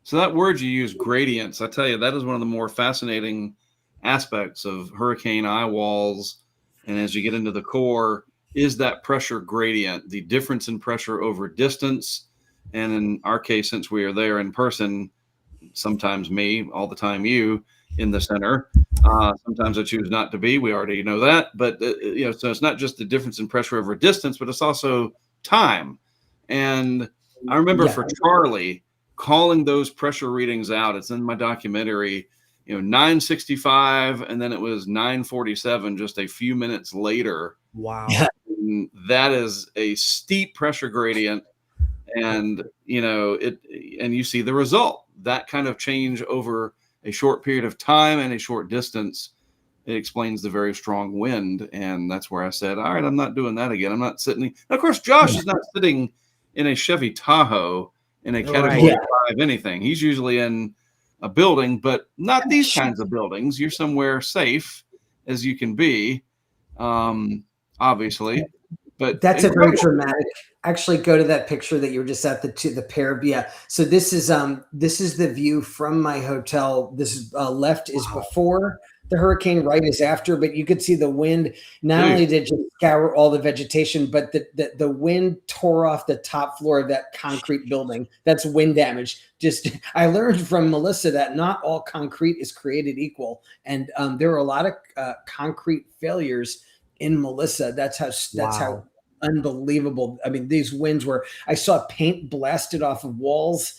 So that word you use, gradients, I tell you, that is one of the more fascinating aspects of hurricane eye walls. And as you get into the core, is that pressure gradient, the difference in pressure over distance. And in our case, since we are there in person, sometimes me, all the time you, in the center. Sometimes I choose not to be. We already know that. But, so it's not just the difference in pressure over distance, but it's also time. And I remember for Charlie, calling those pressure readings out. It's in my documentary, 965, and then it was 947 just a few minutes later. Wow. And that is a steep pressure gradient. And, and you see the result, that kind of change over a short period of time and a short distance. It explains the very strong wind. And that's where I said, all right, I'm not doing that again. I'm not sitting. Now, of course, Josh is not sitting in a Chevy Tahoe in a category 5 anything. He's usually in a building, but not these kinds of buildings. You're somewhere safe as you can be, obviously. But that's a very dramatic. Actually, go to that picture that you were just at the pair. Yeah. So this is the view from my hotel. This is left is before the hurricane, right is after, but you could see the wind. Not only did it just scour all the vegetation, but the wind tore off the top floor of that concrete building. That's wind damage. I learned from Melissa that not all concrete is created equal, and there are a lot of concrete failures in Melissa. That's how unbelievable. I mean, these winds I saw paint blasted off of walls.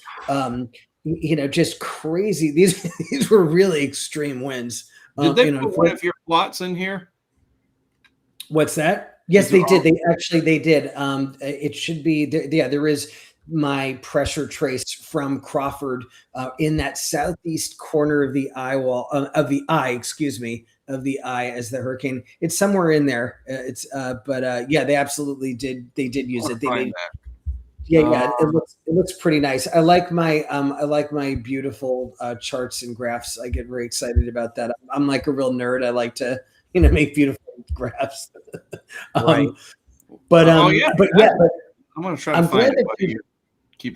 Just crazy. These were really extreme winds. Did they put one of your plots in here? What's that? Yes, they did. They did. It should be there. Yeah, there is my pressure trace from Crawford in that southeast corner of the eye wall of the eye as the hurricane. It's somewhere in there. They absolutely did. They did use it. They made. Yeah, it looks pretty nice. I like my beautiful charts and graphs. I get very excited about that. I'm like a real nerd. I like to make beautiful graphs. I'm going to try to find it while you're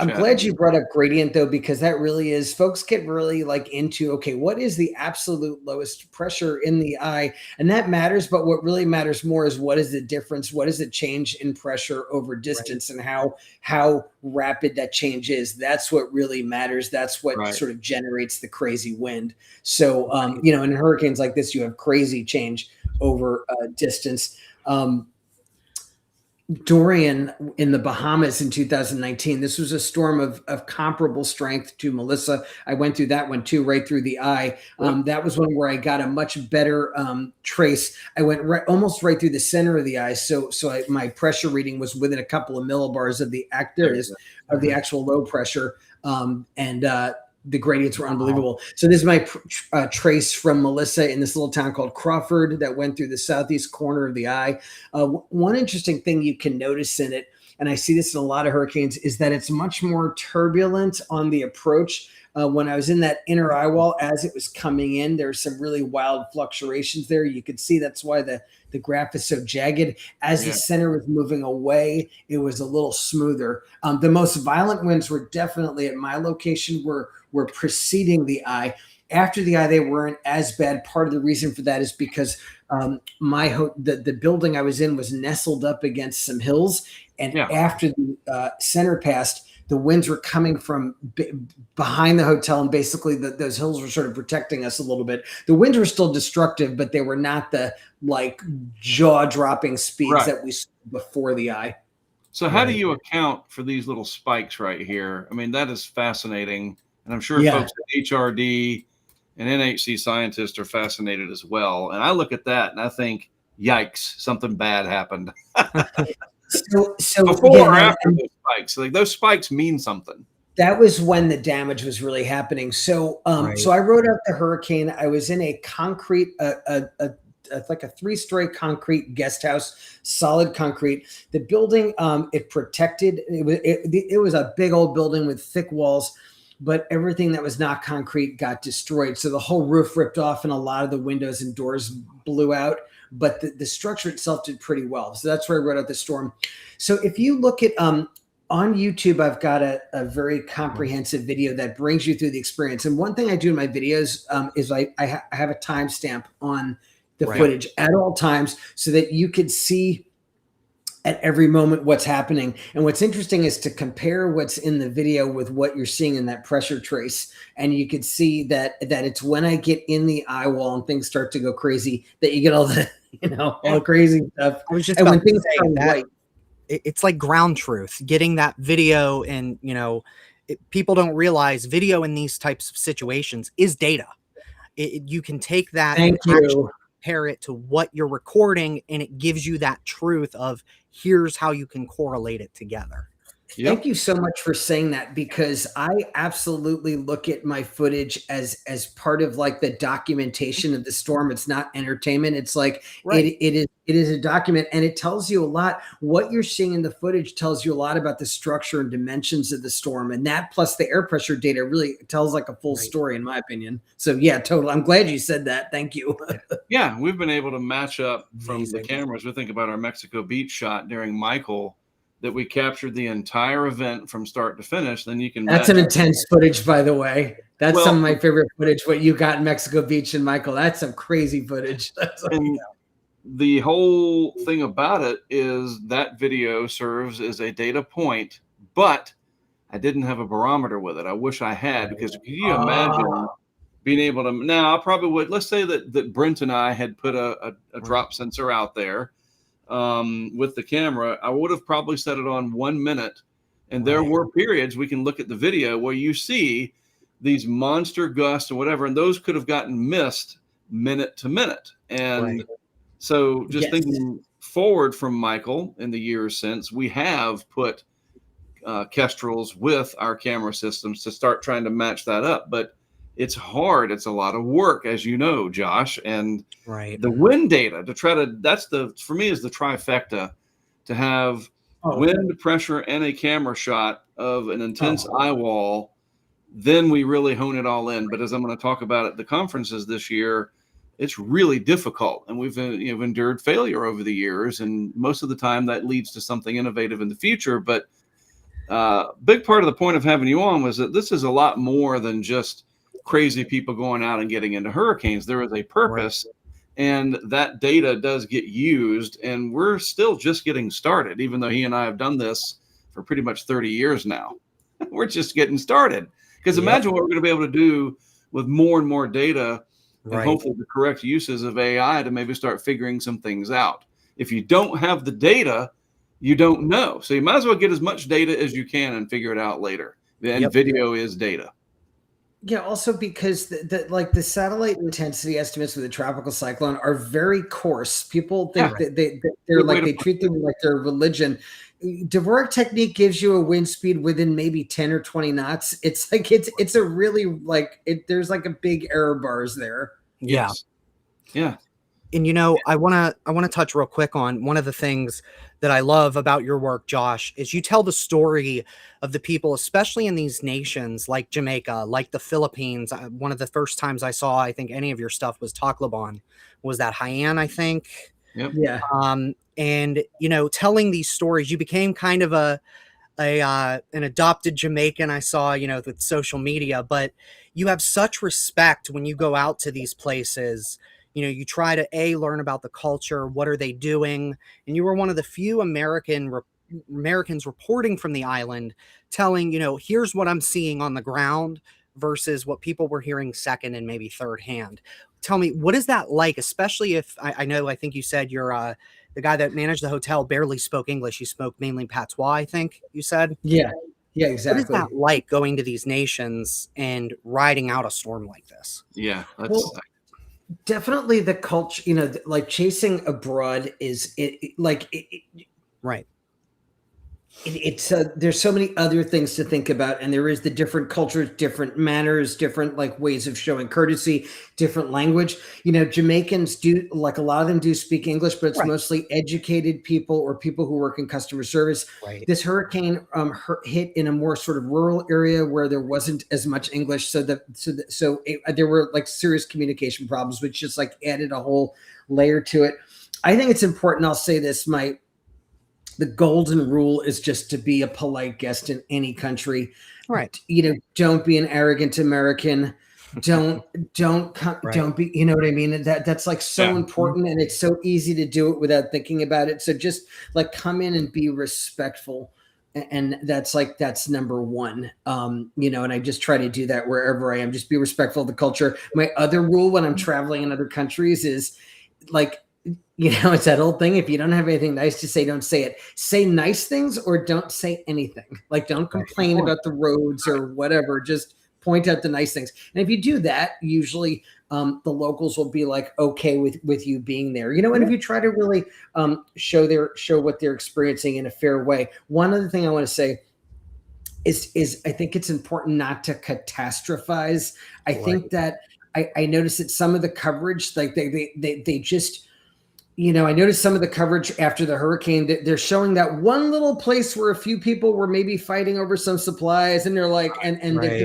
I'm glad you brought up gradient though, because that really is, folks get really like into, okay, what is the absolute lowest pressure in the eye? And that matters. But what really matters more is what is the difference? What is the change in pressure over distance, and how rapid that change is? That's what really matters. That's what sort of generates the crazy wind. So, you know, in hurricanes like this, you have crazy change over distance. Dorian in the Bahamas in 2019. This was a storm of comparable strength to Melissa. I went through that one too, right through the eye. That was one where I got a much better trace. I went almost right through the center of the eye. So my pressure reading was within a couple of millibars of the of the actual low pressure. The gradients were unbelievable. So this is my trace from Melissa in this little town called Crawford that went through the southeast corner of the eye. One interesting thing you can notice in it, and I see this in a lot of hurricanes, is that it's much more turbulent on the approach. When I was in that inner eye wall as it was coming in, there's some really wild fluctuations there. You could see that's why the graph is so jagged. As the center was moving away, it was a little smoother. The most violent winds were definitely at my location were preceding the eye. After the eye, they weren't as bad. Part of the reason for that is because the building I was in was nestled up against some hills. And after the center passed, the winds were coming from behind the hotel, and basically those hills were sort of protecting us a little bit. The winds were still destructive, but they were not the like jaw-dropping speeds that we saw before the eye. So how do you account for these little spikes right here? I mean, that is fascinating. And I'm sure folks at HRD and NHC scientists are fascinated as well. And I look at that and I think, yikes, something bad happened. So before or after those spikes, like those spikes mean something. That was when the damage was really happening. So, so I wrote out the hurricane. I was in a concrete, like a 3-story concrete guest house, solid concrete. The building, it protected. It was a big old building with thick walls, but everything that was not concrete got destroyed. So the whole roof ripped off, and a lot of the windows and doors blew out. But the structure itself did pretty well. So that's where I wrote out the storm. So if you look at on YouTube, I've got a very comprehensive video that brings you through the experience. And one thing I do in my videos is I have a timestamp on the footage at all times so that you could see at every moment what's happening. And what's interesting is to compare what's in the video with what you're seeing in that pressure trace. And you could see that it's when I get in the eye wall and things start to go crazy that you get all the, all the crazy stuff. I was just about to say that it's like ground truth, getting that video. And, people don't realize video in these types of situations is data. You can take that and compare it to what you're recording, and it gives you that truth of here's how you can correlate it together. Thank you so much for saying that, because I absolutely look at my footage as part of like the documentation of the storm. It's not entertainment. It's like it is a document, and it tells you a lot. What you're seeing in the footage tells you a lot about the structure and dimensions of the storm, and that plus the air pressure data really tells like a full story, in my opinion. So yeah, totally. I'm glad you said that. Thank you. Yeah, we've been able to match up from the cameras. We think about our Mexico Beach shot during Michael, that we captured the entire event from start to finish. Then you can. That's an intense footage, by the way. That's some of my favorite footage. What you got in Mexico Beach and Michael, that's some crazy footage. The whole thing about it is that video serves as a data point, but I didn't have a barometer with it. I wish I had, because can you imagine being able to? Now I probably would. Let's say that Brent and I had put a drop sensor out there. With the camera, I would have probably set it on 1 minute. And there were periods, we can look at the video, where you see these monster gusts or whatever, and those could have gotten missed minute to minute. And so just thinking forward from Michael in the years since, we have put Kestrels with our camera systems to start trying to match that up. But it's hard. It's a lot of work, as you know, Josh, and the wind data to try to, for me is the trifecta, to have wind, pressure, and a camera shot of an intense eye wall. Then we really hone it all in. But as I'm going to talk about at the conferences this year, it's really difficult. And we've endured failure over the years. And most of the time that leads to something innovative in the future. But big part of the point of having you on was that this is a lot more than just crazy people going out and getting into hurricanes. There is a purpose, and that data does get used, and we're still just getting started, even though he and I have done this for pretty much 30 years now. We're just getting started, because imagine what we're going to be able to do with more and more data, and hopefully the correct uses of AI to maybe start figuring some things out. If you don't have the data, you don't know. So you might as well get as much data as you can and figure it out later. And video is data. Yeah, also because the satellite intensity estimates for the tropical cyclone are very coarse. People think that they're like, they treat them like they're religion. Dvorak technique gives you a wind speed within maybe 10 or 20 knots. It's like it's a really there's like a big error bars there. Yeah. And I want to touch real quick on one of the things that I love about your work, Josh, is you tell the story of the people, especially in these nations like Jamaica, like the Philippines. One of the first times I saw, I think, any of your stuff was Tacloban. Was that Hainan, I think? Yep. Yeah. And telling these stories, you became kind of an adopted Jamaican, I saw, with social media, but you have such respect when you go out to these places. You try to learn about the culture. What are they doing? And you were one of the few Americans reporting from the island, telling, here's what I'm seeing on the ground versus what people were hearing second and maybe third hand. Tell me, what is that like? Especially if I think you said you're the guy that managed the hotel barely spoke English. You spoke mainly patois, I think you said. Yeah, exactly. What is that like, going to these nations and riding out a storm like this? Yeah, definitely the culture, like chasing abroad is right. It's there's so many other things to think about, and there is the different cultures, different manners, different ways of showing courtesy, different language. Jamaicans do, like, a lot of them do speak English, but it's mostly educated people or people who work in customer service. This hurricane hit in a more sort of rural area where there wasn't as much English, so there were serious communication problems, which just added a whole layer to it. I think it's important. I'll say this, the golden rule is just to be a polite guest in any country. Right. Don't be an arrogant American. Don't be, you know what I mean? That's so important, and it's so easy to do it without thinking about it. So just come in and be respectful. And that's number one. And I just try to do that wherever I am. Just be respectful of the culture. My other rule when I'm traveling in other countries is it's that old thing. If you don't have anything nice to say, don't say it. Say nice things or don't say anything. Don't complain about the roads or whatever. Just point out the nice things. And if you do that, usually the locals will be okay with you being there. And if you try to really show what they're experiencing in a fair way. One other thing I want to say is I think it's important not to catastrophize. I think that I noticed that some of the coverage, they just, I noticed some of the coverage after the hurricane, they're showing that one little place where a few people were maybe fighting over some supplies, and they're they're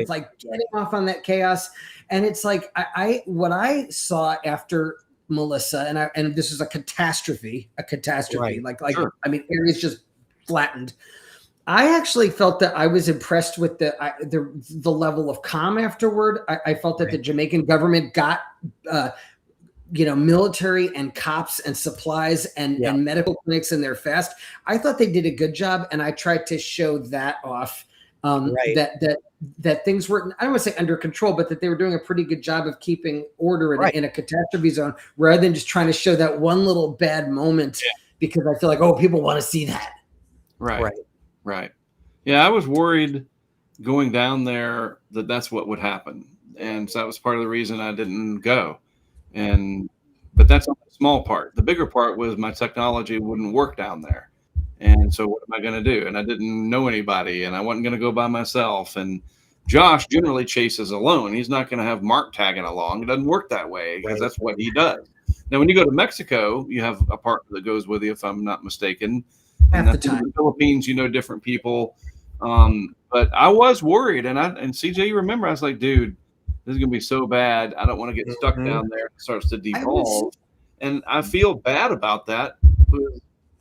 getting off on that chaos. And it's what I saw after Melissa, and this is a catastrophe. Sure. Areas just flattened. I actually felt that I was impressed with the level of calm afterward. I felt that the Jamaican government got military and cops and supplies and medical clinics in there fast. I thought they did a good job, and I tried to show that off. That things were, I don't want to say under control, but that they were doing a pretty good job of keeping order in a catastrophe zone, rather than just trying to show that one little bad moment, because I feel people want to see that. Right. Yeah, I was worried going down there that's what would happen, and so that was part of the reason I didn't go. But that's a small part. The bigger part was my technology wouldn't work down there. And so what am I going to do? And I didn't know anybody, and I wasn't going to go by myself. And Josh generally chases alone. He's not going to have Mark tagging along. It doesn't work that way, because that's what he does. Now, when you go to Mexico, you have a partner that goes with you, if I'm not mistaken. Half the time. In the Philippines, different people. But I was worried. And CJ, you remember, I was like, dude, this is going to be so bad. I don't want to get stuck down there. It starts to devolve. And I feel bad about that.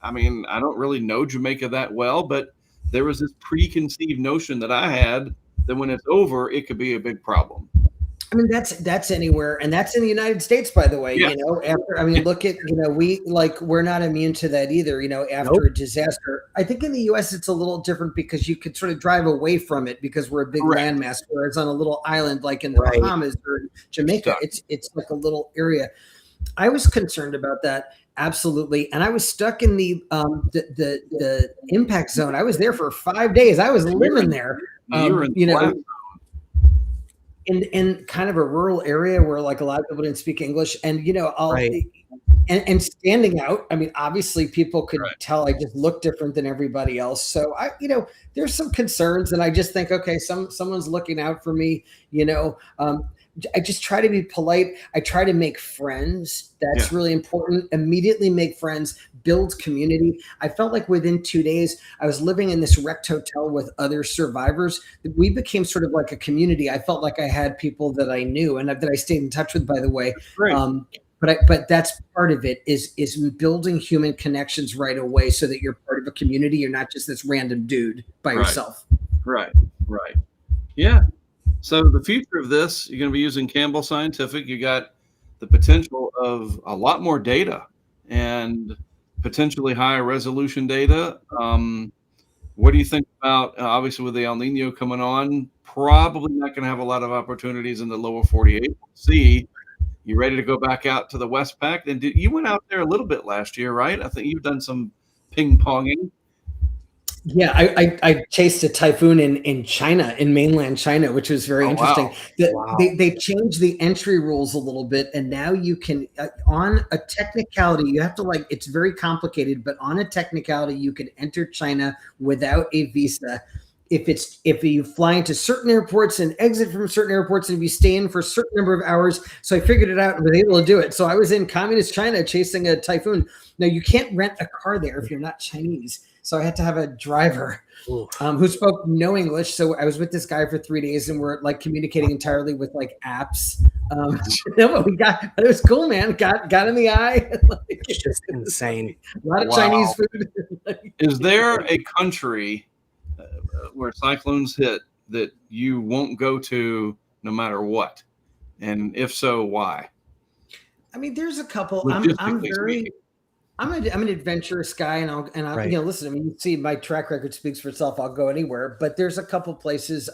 I don't really know Jamaica that well, but there was this preconceived notion that I had that when it's over, it could be a big problem. I mean, that's anywhere, and that's in the United States, by the way. Yeah. Look at, we're not immune to that either. After a disaster, I think in the U.S. it's a little different because you could sort of drive away from it because we're a big landmass, whereas on a little island like in the Bahamas or Jamaica, it's like a little area. I was concerned about that. Absolutely. And I was stuck in the impact zone. I was there for 5 days. I was living there. In kind of a rural area where like a lot of people didn't speak English, and and standing out. I mean, obviously people could tell I just looked different than everybody else. So there's some concerns, and I just think, okay, someone's looking out for me. I just try to be polite. I try to make friends. That's really important. Immediately make friends, build community. I felt like within 2 days, I was living in this wrecked hotel with other survivors. We became sort of like a community. I felt like I had people that I knew and that I stayed in touch with, by the way. But that's part of it is building human connections right away so that you're part of a community. You're not just this random dude by yourself. Right. Yeah. So the future of this, you're going to be using Campbell Scientific. You got the potential of a lot more data and potentially higher resolution data. What do you think about, obviously with the El Nino coming on, probably not going to have a lot of opportunities in the lower 48. We'll see. You ready to go back out to the West Pac? And you went out there a little bit last year, right? I think you've done some ping ponging. Yeah, I chased a typhoon in China, in mainland China, which was very interesting. Wow. They changed the entry rules a little bit, and now you can, on a technicality, you have to it's very complicated, but on a technicality, you can enter China without a visa. If you fly into certain airports and exit from certain airports, and if you stay in for a certain number of hours. So I figured it out and was able to do it. So I was in communist China chasing a typhoon. Now you can't rent a car there if you're not Chinese. So I had to have a driver who spoke no English. So I was with this guy for 3 days, and we're like communicating entirely with like apps. But it was cool, man. Got in the eye. It's just insane. A lot of Chinese food. Is there a country where cyclones hit that you won't go to no matter what? And if so, why? I mean, there's a couple. I'm an adventurous guy, and I'll listen. I mean, you see my track record speaks for itself. I'll go anywhere, but there's a couple places.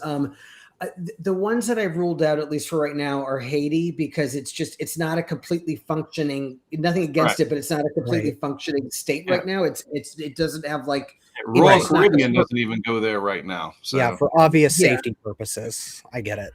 The ones that I've ruled out, at least for right now, are Haiti, because it's not a completely functioning. Nothing against it, but it's not a completely functioning state right now. It doesn't have like Royal Caribbean doesn't even go there right now. So. For obvious safety purposes, I get it.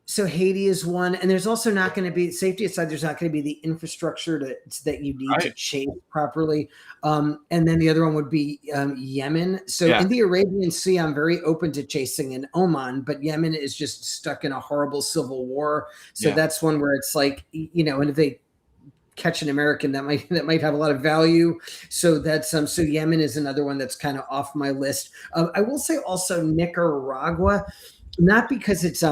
So Haiti is one, and there's also not going to be safety aside. There's not going to be the infrastructure that you need to chase properly. And then the other one would be Yemen. So in the Arabian Sea, I'm very open to chasing in Oman, but Yemen is just stuck in a horrible civil war. So that's one where it's like, and if they catch an American, that might have a lot of value. So that's so Yemen is another one that's kind of off my list. I will say also Nicaragua, not because it's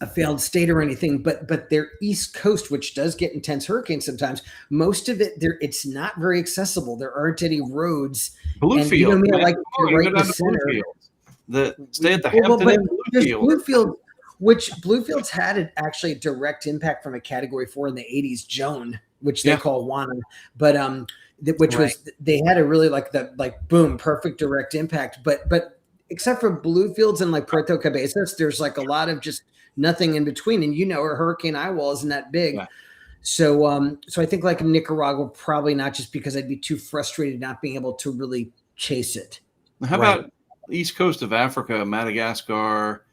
a failed state or anything, but their East Coast, which does get intense hurricanes sometimes, most of it it's not very accessible. There aren't any roads. Bluefield, stay at the Hampton Inn Bluefield, which Bluefield's had actually a direct impact from a Category 4 in the 80s, Joan, which they call Juana, but was they had a really boom, perfect direct impact, but except for Bluefields and like Puerto Cabezas, there's like a lot of just nothing in between. And a Hurricane Eyewall isn't that big. Yeah. So I think like Nicaragua, probably not, just because I'd be too frustrated not being able to really chase it. How about East Coast of Africa, Madagascar?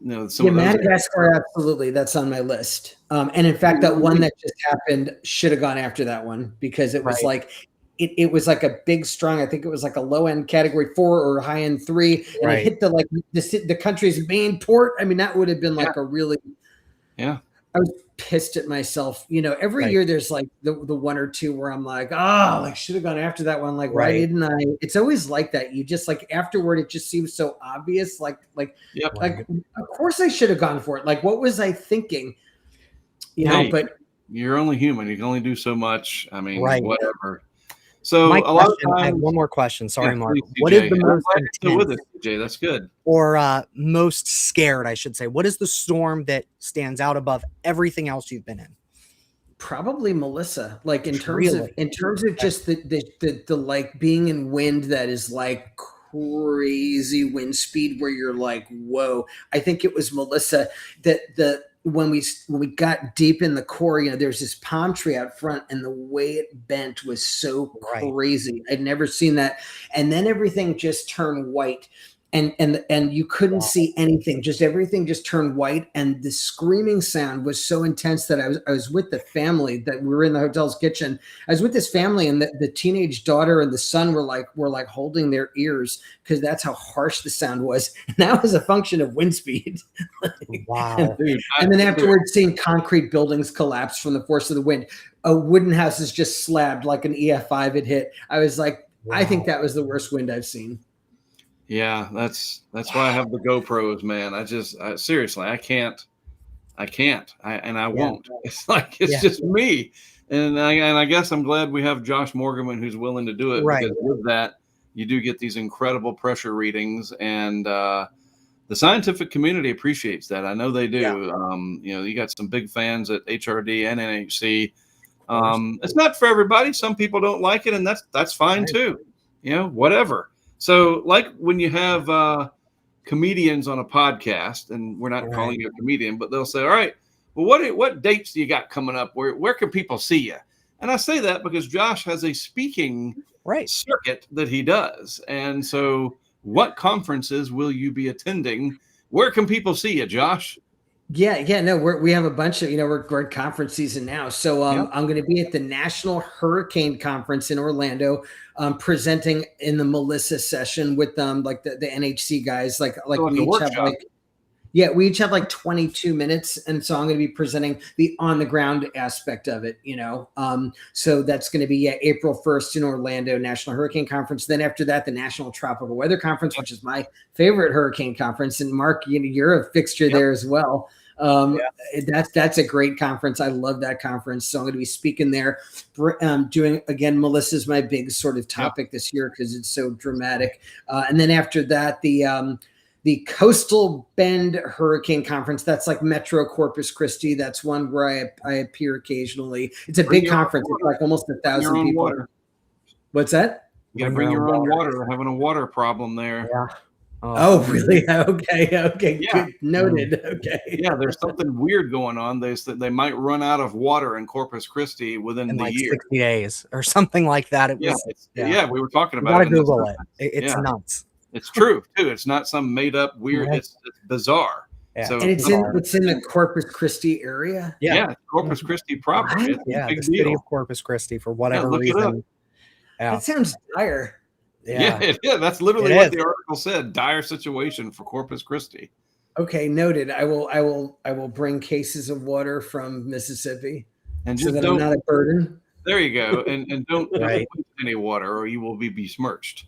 Madagascar, absolutely. That's on my list. And in fact, that one that just happened should have gone after that one, because it was like, it was like a big, strong, I think it was like a low end Category 4 or high end 3. And it hit the country's main port. I mean, that would have been like a really, I was pissed at myself. Every year there's like the one or two where I'm like, should have gone after that one. Like, why didn't I? It's always like that. You just like afterward, it just seems so obvious. Like, of course I should have gone for it. Like, what was I thinking? But you're only human. You can only do so much. I mean, whatever. So My a lot of question, I have times, one more question. Sorry, yeah, Mark. please, What is CJ. the I'm most glad you're still with us, intense CJ. That's good. or most scared, I should say? What is the storm that stands out above everything else you've been in? Probably Melissa. Like in terms of Really? just the like being in wind that is like crazy wind speed where you're like, whoa. I think it was Melissa that when we got deep in the core, you know, there's this palm tree out front and the way it bent was so Right. crazy. I'd never seen that. And then everything just turned white. And you couldn't see anything, just everything just turned white. And the screaming sound was so intense that I was with the family, that we were in the hotel's kitchen. I was with this family, and the teenage daughter and the son were like holding their ears because that's how harsh the sound was. And that was a function of wind speed. Wow. And then afterwards, seeing concrete buildings collapse from the force of the wind, a wooden house is just slabbed like an EF5 had hit. I was like, wow. I think that was the worst wind I've seen. Yeah, that's why I have the GoPros, man. Seriously, I can't, and I won't. It's like, it's just me. And I guess I'm glad we have Josh Morgan who's willing to do it, because with that, you do get these incredible pressure readings, and the scientific community appreciates that. I know they do. Yeah. You know, you got some big fans at HRD and NHC. It's not for everybody. Some people don't like it, and that's fine too. You know, whatever. So, like when you have comedians on a podcast, and we're not calling you a comedian, but they'll say, all right, well, what dates do you got coming up? Where can people see you? And I say that because Josh has a speaking circuit that he does. And so what conferences will you be attending? Where can people see you, Josh? Yeah, no, we have a bunch of, we're in conference season now. So I'm going to be at the National Hurricane Conference in Orlando, presenting in the Melissa session with like the NHC guys, like we each have we each have like 22 minutes. And so I'm going to be presenting the on the ground aspect of it, so that's going to be April 1st in Orlando, National Hurricane Conference. Then after that, the National Tropical Weather Conference, which is my favorite hurricane conference. And Mark, you're a fixture there as well. That's a great conference. I love that conference. So I'm going to be speaking there, doing, again, Melissa's my big sort of topic this year because it's so dramatic. And then after that, the Coastal Bend Hurricane Conference, that's like Metro Corpus Christi. That's one where I appear occasionally. It's a big conference. It's like almost 1,000 people. Water. What's that? You gotta bring your own water. We're having a water problem there. Yeah. Oh, really? Okay. Yeah. Good. Noted. Okay. Yeah, there's something weird going on. They might run out of water in Corpus Christi within the year. 60 days or something like that. We were talking about it. You gotta Google it. It's nuts. It's true too. It's not some made up weird. It's bizarre. Yeah. So and it's in the Corpus Christi area. Yeah, Corpus Christi proper. It's the city of Corpus Christi for whatever reason. That sounds dire. Yeah, that's literally what the article said. Dire situation for Corpus Christi. Okay, noted. I will bring cases of water from Mississippi, and so that I'm not a burden. There you go. And don't put any water, or you will be besmirched.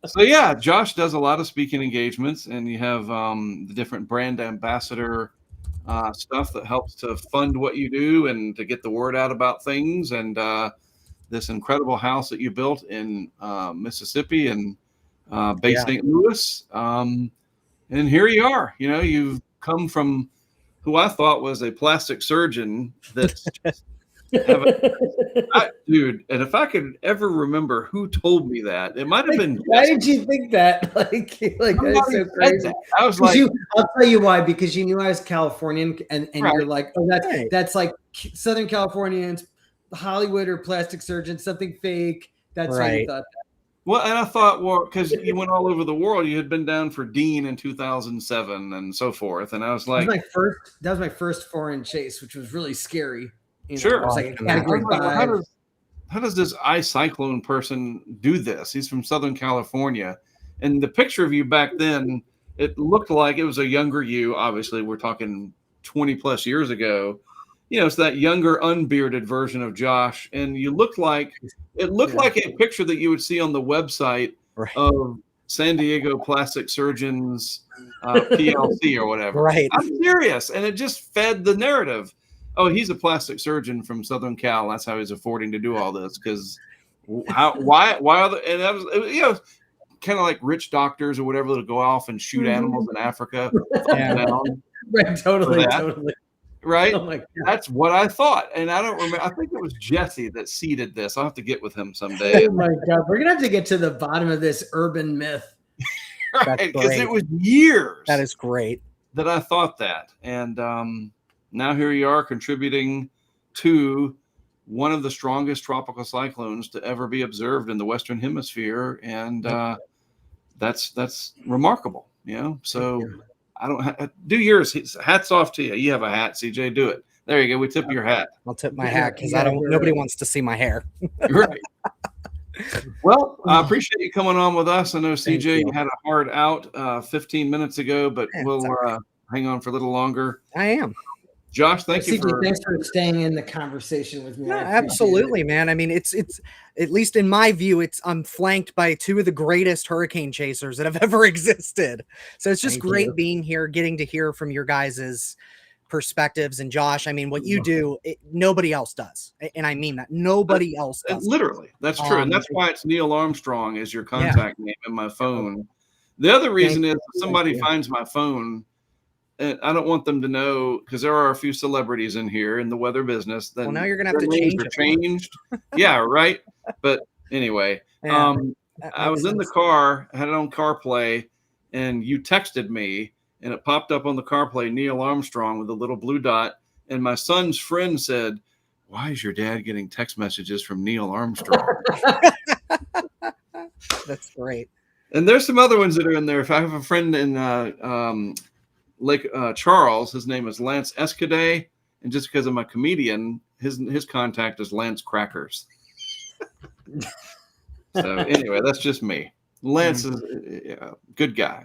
So Josh does a lot of speaking engagements, and you have the different brand ambassador stuff that helps to fund what you do and to get the word out about things. And this incredible house that you built in Mississippi and Bay St. Louis. And here you are. You've come from who I thought was a plastic surgeon that's dude, and if I could ever remember who told me that, it might have been. Why did you think that? Like that's so crazy. I was like, I'll tell you why, because you knew I was Californian, and you're like, oh, that's like Southern Californians, Hollywood or plastic surgeon, something fake. That's how you thought that. Well, and I thought, because you went all over the world, you had been down for Dean in 2007 and so forth, and I was like, that was my first foreign chase, which was really scary. Sure. Like a category 5. How does this ice cyclone person do this? He's from Southern California. And the picture of you back then, it looked like it was a younger you. Obviously, we're talking 20 plus years ago. It's that younger, unbearded version of Josh. And you looked like a picture that you would see on the website of San Diego Plastic Surgeons PLC or whatever. Right. I'm serious. And it just fed the narrative. Oh, he's a plastic surgeon from Southern Cal. That's how he's affording to do all this. Because why are the, and that was, you know, kind of like rich doctors or whatever that'll go off and shoot animals in Africa. Right, totally. Right? Oh my God. That's what I thought. And I don't remember. I think it was Jesse that seeded this. I'll have to get with him someday. Oh my God. We're going to have to get to the bottom of this urban myth. Right. Because it was years. That is great. That I thought that. And now here you are contributing to one of the strongest tropical cyclones to ever be observed in the Western Hemisphere. And that's remarkable, you know? So I don't do yours. Hats off to you. You have a hat, CJ. Do it. There you go. We tip your hat. I'll tip my hat because nobody wants to see my hair. Right. Well, I appreciate you coming on with us. I know CJ you had a hard out 15 minutes ago, but we'll hang on for a little longer. I am. Josh, thanks for staying in the conversation with me. Yeah, absolutely, man. I mean, it's at least in my view, I'm flanked by two of the greatest hurricane chasers that have ever existed. So it's just great being here, getting to hear from your guys's perspectives. And Josh, I mean, what you do, nobody else does, and I mean that nobody else does. Literally, that's true, and that's why it's Neil Armstrong as your contact name in my phone. The other reason is if somebody finds my phone. And I don't want them to know because there are a few celebrities in here in the weather business. Then well, now you're gonna have to change it. Changed. Yeah, right. But anyway, I was in the car, I had it on CarPlay, and you texted me, and it popped up on the CarPlay Neil Armstrong with a little blue dot. And my son's friend said, "Why is your dad getting text messages from Neil Armstrong?" That's great. And there's some other ones that are in there. If I have a friend in Lake Charles, his name is Lance Escaday, and just because I'm a comedian, his contact is Lance Crackers. So anyway, that's just me. Lance is a good guy.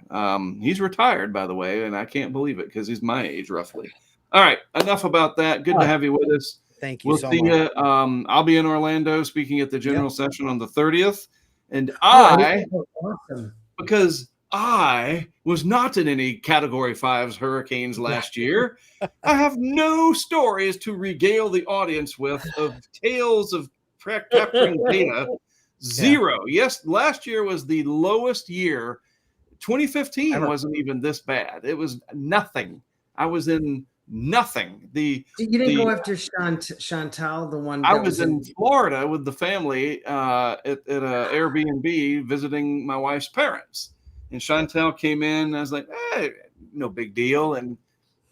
He's retired, by the way, and I can't believe it because he's my age roughly. All right, enough about that. Good to have you with us. Thank you. We'll see you. I'll be in Orlando speaking at the general session on the 30th, and because I was not in any Category 5's hurricanes last year. I have no stories to regale the audience with of tales of capturing data. Zero. Yes, last year was the lowest year. 2015 wasn't even this bad. It was nothing. I was in nothing. You didn't go after Chantal, the one. I was in Florida with the family at an Airbnb visiting my wife's parents. And Chantal came in, and I was like, no big deal. And,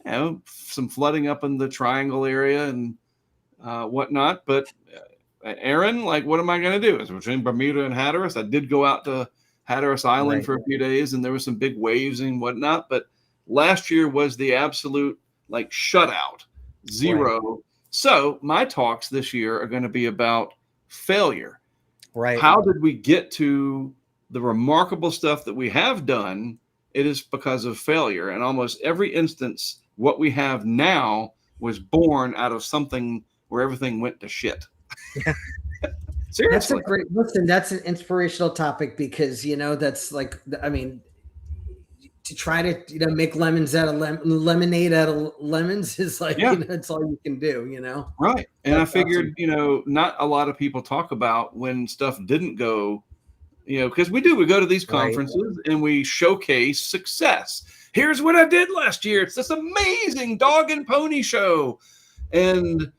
you know, some flooding up in the Triangle area and whatnot. But Aaron, like, what am I going to do? It's between Bermuda and Hatteras. I did go out to Hatteras Island for a few days, and there were some big waves and whatnot. But last year was the absolute, like, shutout. Zero. Right. So my talks this year are going to be about failure. Right. How did we get to the remarkable stuff that we have done? It is because of failure. And almost every instance, what we have now was born out of something where everything went to shit. Seriously. That's a great listen. That's an inspirational topic because, you know, that's like, I mean, to try to, you know, make lemonade out of lemons is like, you know, that's all you can do, you know? Right. And that's I figured, you know, not a lot of people talk about when stuff didn't go, you know, because we go to these conferences and we showcase success. Here's what I did last year. It's this amazing dog and pony show. And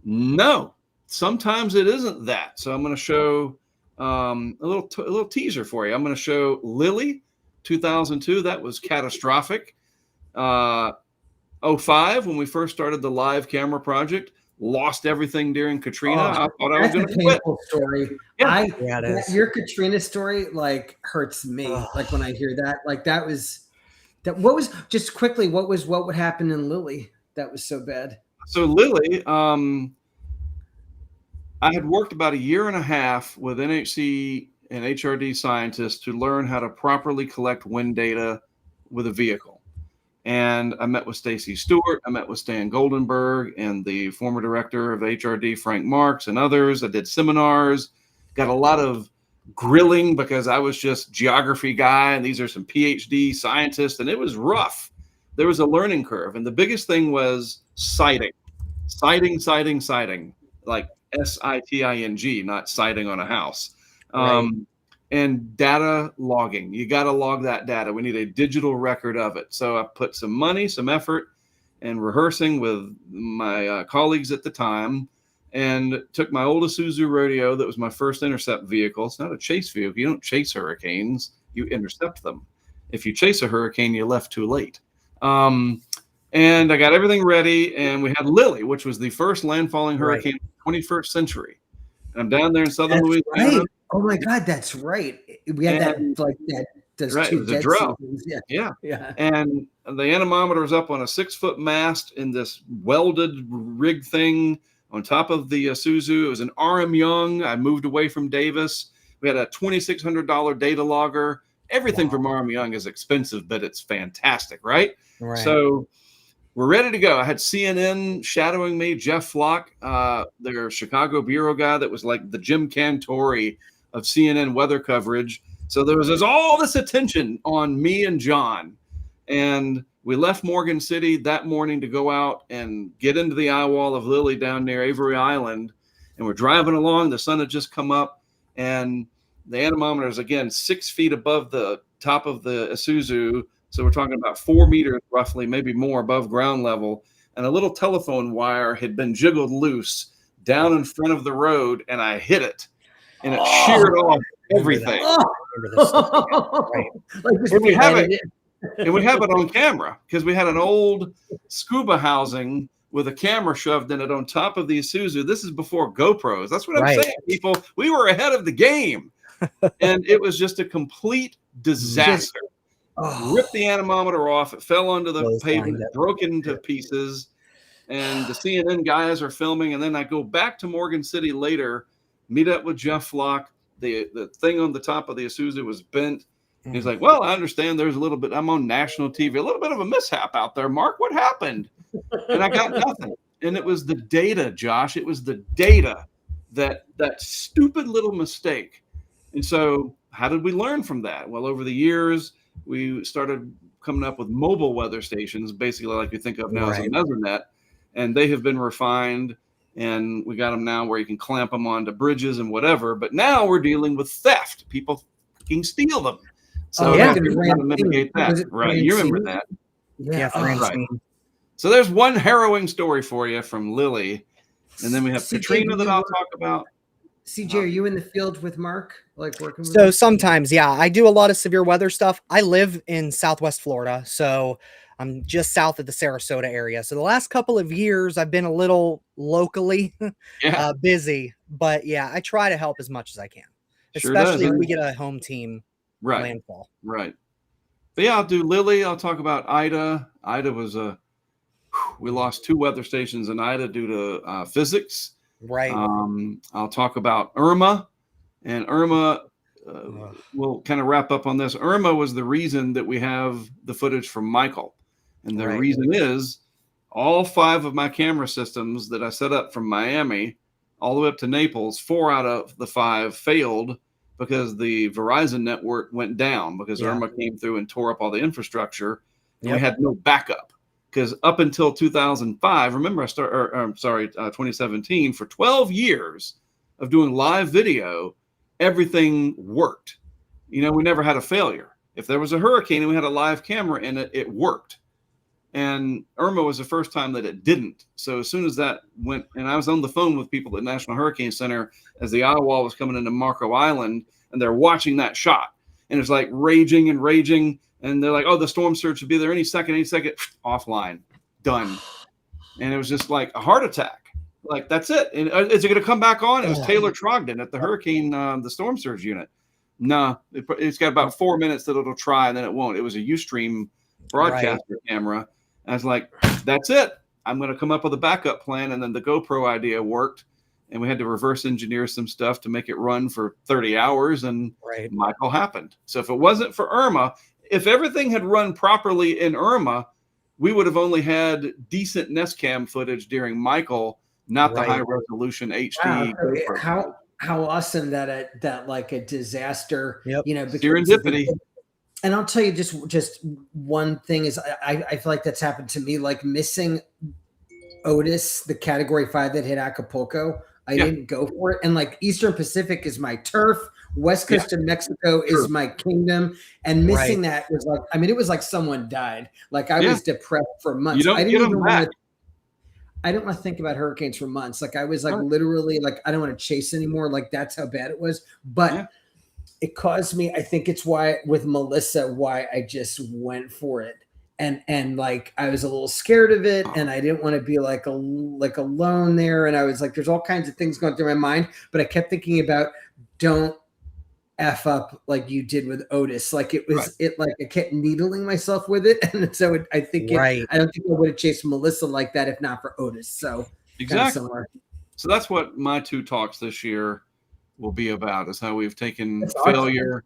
no, sometimes it isn't that. So I'm going to show a little teaser for you. I'm going to show Lily 2002. That was catastrophic. 05, when we first started the live camera project, lost everything during Katrina. I thought I was going to quit. Story. Yeah. Your Katrina story like hurts me. Like when I hear that, like what was just quickly, what would happen in Lily? That was so bad. So Lily, I had worked about a year and a half with NHC and HRD scientists to learn how to properly collect wind data with a vehicle. And I met with Stacy Stewart. I met with Stan Goldenberg and the former director of HRD, Frank Marks, and others. I did seminars, got a lot of grilling because I was just geography guy, and these are some PhD scientists, and it was rough. There was a learning curve. And the biggest thing was sighting. sighting, like SITING, not sighting on a house. Right. And data logging. You got to log that data. We need a digital record of it. So I put some money, some effort, and rehearsing with my colleagues at the time, and took my old Isuzu Rodeo that was my first intercept vehicle. It's not a chase vehicle. You don't chase hurricanes. You intercept them. If you chase a hurricane, you left too late. And I got everything ready, and we had Lily, which was the first landfalling hurricane of the 21st century. And I'm down there in southern Louisiana. Right. Oh my God, that's right. We had that those right, two it was a drought. seasons. Yeah. And the anemometer was up on a 6-foot mast in this welded rig thing on top of the Isuzu. It was an RM Young. I moved away from Davis. We had a $2,600 data logger. Everything from RM Young is expensive, but it's fantastic, right? So we're ready to go. I had CNN shadowing me, Jeff Flock, their Chicago bureau guy that was like the Jim Cantori of CNN weather coverage. So there was all this attention on me and John. And we left Morgan City that morning to go out and get into the eye wall of Lily down near Avery Island. And we're driving along. The sun had just come up. And the anemometer is, again, 6 feet above the top of the Isuzu. So we're talking about 4 meters roughly, maybe more above ground level. And a little telephone wire had been jiggled loose down in front of the road, and I hit it. And it sheared off everything. And we have it on camera because we had an old scuba housing with a camera shoved in it on top of the Isuzu. This is before GoPros. That's what I'm saying, people. We were ahead of the game. And it was just a complete disaster. Ripped the anemometer off. It fell onto the pavement, broke into pieces. And the CNN guys are filming. And then I go back to Morgan City later, meet up with Jeff Flock. The thing on the top of the Isuzu was bent. He's like, well, I understand there's a little bit, I'm on national TV, a little bit of a mishap out there, Mark. What happened? And I got nothing. And it was the data, Josh. It was the data, that stupid little mistake. And so how did we learn from that? Well, over the years, we started coming up with mobile weather stations, basically like we think of now as a Mesonet. And they have been refined. And we got them now where you can clamp them onto bridges and whatever. But now we're dealing with theft. People can steal them. So we have to mitigate that. Right. You remember that. Yeah. Right. So there's one harrowing story for you from Lily. And then we have Katrina that I'll talk about. CJ, are you in the field with Mark? Like working with So sometimes, yeah, I do a lot of severe weather stuff. I live in Southwest Florida, so I'm just south of the Sarasota area. So the last couple of years, I've been a little locally busy, but yeah, I try to help as much as I can, especially if we get a home team landfall. Right. But yeah, I'll do Lily. I'll talk about Ida. Ida was we lost 2 weather stations in Ida due to physics. Right. I'll talk about Irma, and Irma we'll kind of wrap up on this. Irma was the reason that we have the footage from Michael. And the reason is all 5 of my camera systems that I set up from Miami all the way up to Naples, 4 out of the 5 failed because the Verizon network went down because Irma came through and tore up all the infrastructure. And we had no backup because up until 2005, remember 2017, for 12 years of doing live video, everything worked. You know, we never had a failure. If there was a hurricane and we had a live camera in it, it worked. And Irma was the first time that it didn't. So as soon as that went, and I was on the phone with people at National Hurricane Center as the eye wall was coming into Marco Island, and they're watching that shot. And it's like raging and raging. And they're like, oh, the storm surge should be there any second, offline, done. And it was just like a heart attack. Like, that's it. And is it going to come back on? It was Taylor Trogdon at the hurricane, the storm surge unit. No, it's got about 4 minutes that it'll try, and then it won't. It was a Ustream broadcaster camera. And I was like, that's it. I'm going to come up with a backup plan. And then the GoPro idea worked. And we had to reverse engineer some stuff to make it run for 30 hours. And Michael happened. So if it wasn't for Irma, if everything had run properly in Irma, we would have only had decent Nest Cam footage during Michael, not the high resolution HD. Wow. How awesome that like a disaster, you know, serendipity. And I'll tell you just one thing is I feel like that's happened to me, like missing Otis, the Category 5 that hit Acapulco. I didn't go for it. And like Eastern Pacific is my turf. West Coast of Mexico is my kingdom. And missing that was like, I mean, it was like someone died. Like I was depressed for months. I didn't even want to think about hurricanes for months. Like I was like literally like, I don't want to chase anymore. Like that's how bad it was. But it caused me, I think it's why with Melissa, why I just went for it. And like I was a little scared of it, and I didn't want to be like alone there. And I was like, there's all kinds of things going through my mind, but I kept thinking about don't F up like you did with Otis. Like it was like I kept needling myself with it, and so I think I don't think I would have chased Melissa like that if not for Otis. So exactly. So that's what my 2 talks this year will be about: is how we've taken failure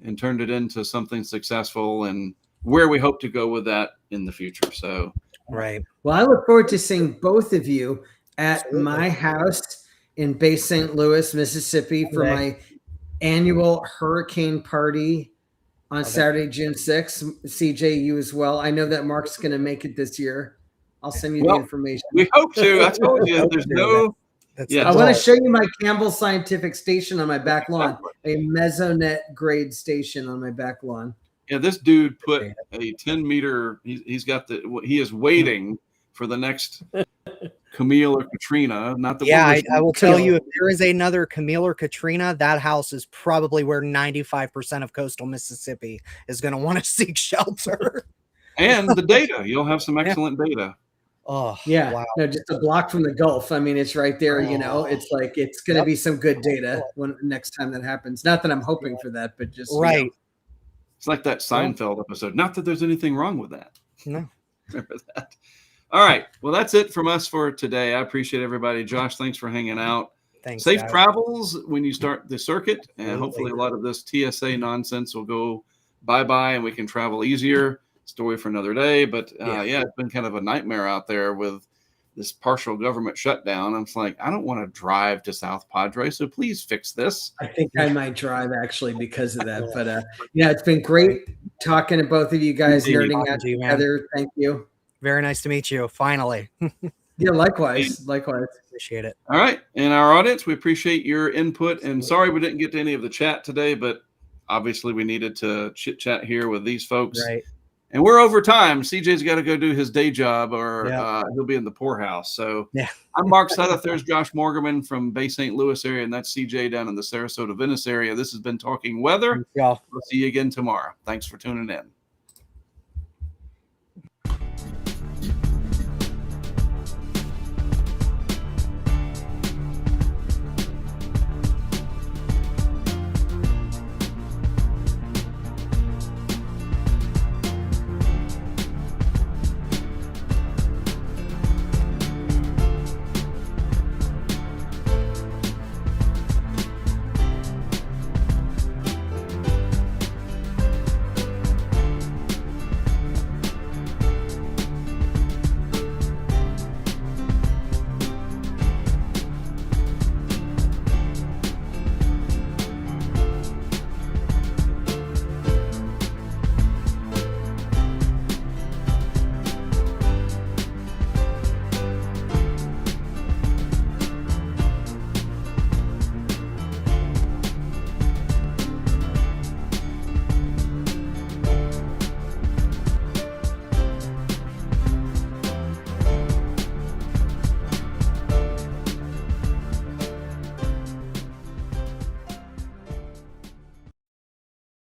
and turned it into something successful, and where we hope to go with that in the future. So, well, I look forward to seeing both of you at my house in Bay St. Louis, Mississippi for my annual hurricane party on Saturday, June 6th. CJ, you as well. I know that Mark's going to make it this year. I'll send you the information. We hope to. I told you there's no. I want to show you my Campbell Scientific Station on my back lawn, a mesonet grade station on my back lawn. Yeah, this dude put a 10-meter. He is waiting for the next Camille or Katrina. Not the I will tell you, if there is another Camille or Katrina, that house is probably where 95% of coastal Mississippi is going to want to seek shelter. And the data, you'll have some excellent data. Oh yeah, wow. No, just a block from the Gulf. I mean, it's right there. You know, it's like it's going to be some good data when next time that happens. Not that I'm hoping for that, but just right. You know. It's like that Seinfeld episode. Not that there's anything wrong with that. No. Remember that. All right. Well, that's it from us for today. I appreciate everybody. Josh, thanks for hanging out. Thanks. Safe travels when you start the circuit. And hopefully a lot of this TSA nonsense will go bye-bye and we can travel easier. Story for another day. But it's been kind of a nightmare out there with this partial government shutdown. I'm just like, I don't want to drive to South Padre, so please fix this. I think I might drive actually because of that. But it's been great talking to both of you guys, nerding out together. Thank you. Very nice to meet you. Finally. Yeah, likewise. Likewise. Appreciate it. All right. And our audience, we appreciate your input. And sorry we didn't get to any of the chat today, but obviously we needed to chit chat here with these folks. Right. And we're over time. CJ's got to go do his day job or he'll be in the poorhouse. So I'm Mark Sudduth. There's Josh Morgan from Bay St. Louis area, and that's CJ down in the Sarasota, Venice area. This has been Talking Weather. Y'all. We'll see you again tomorrow. Thanks for tuning in.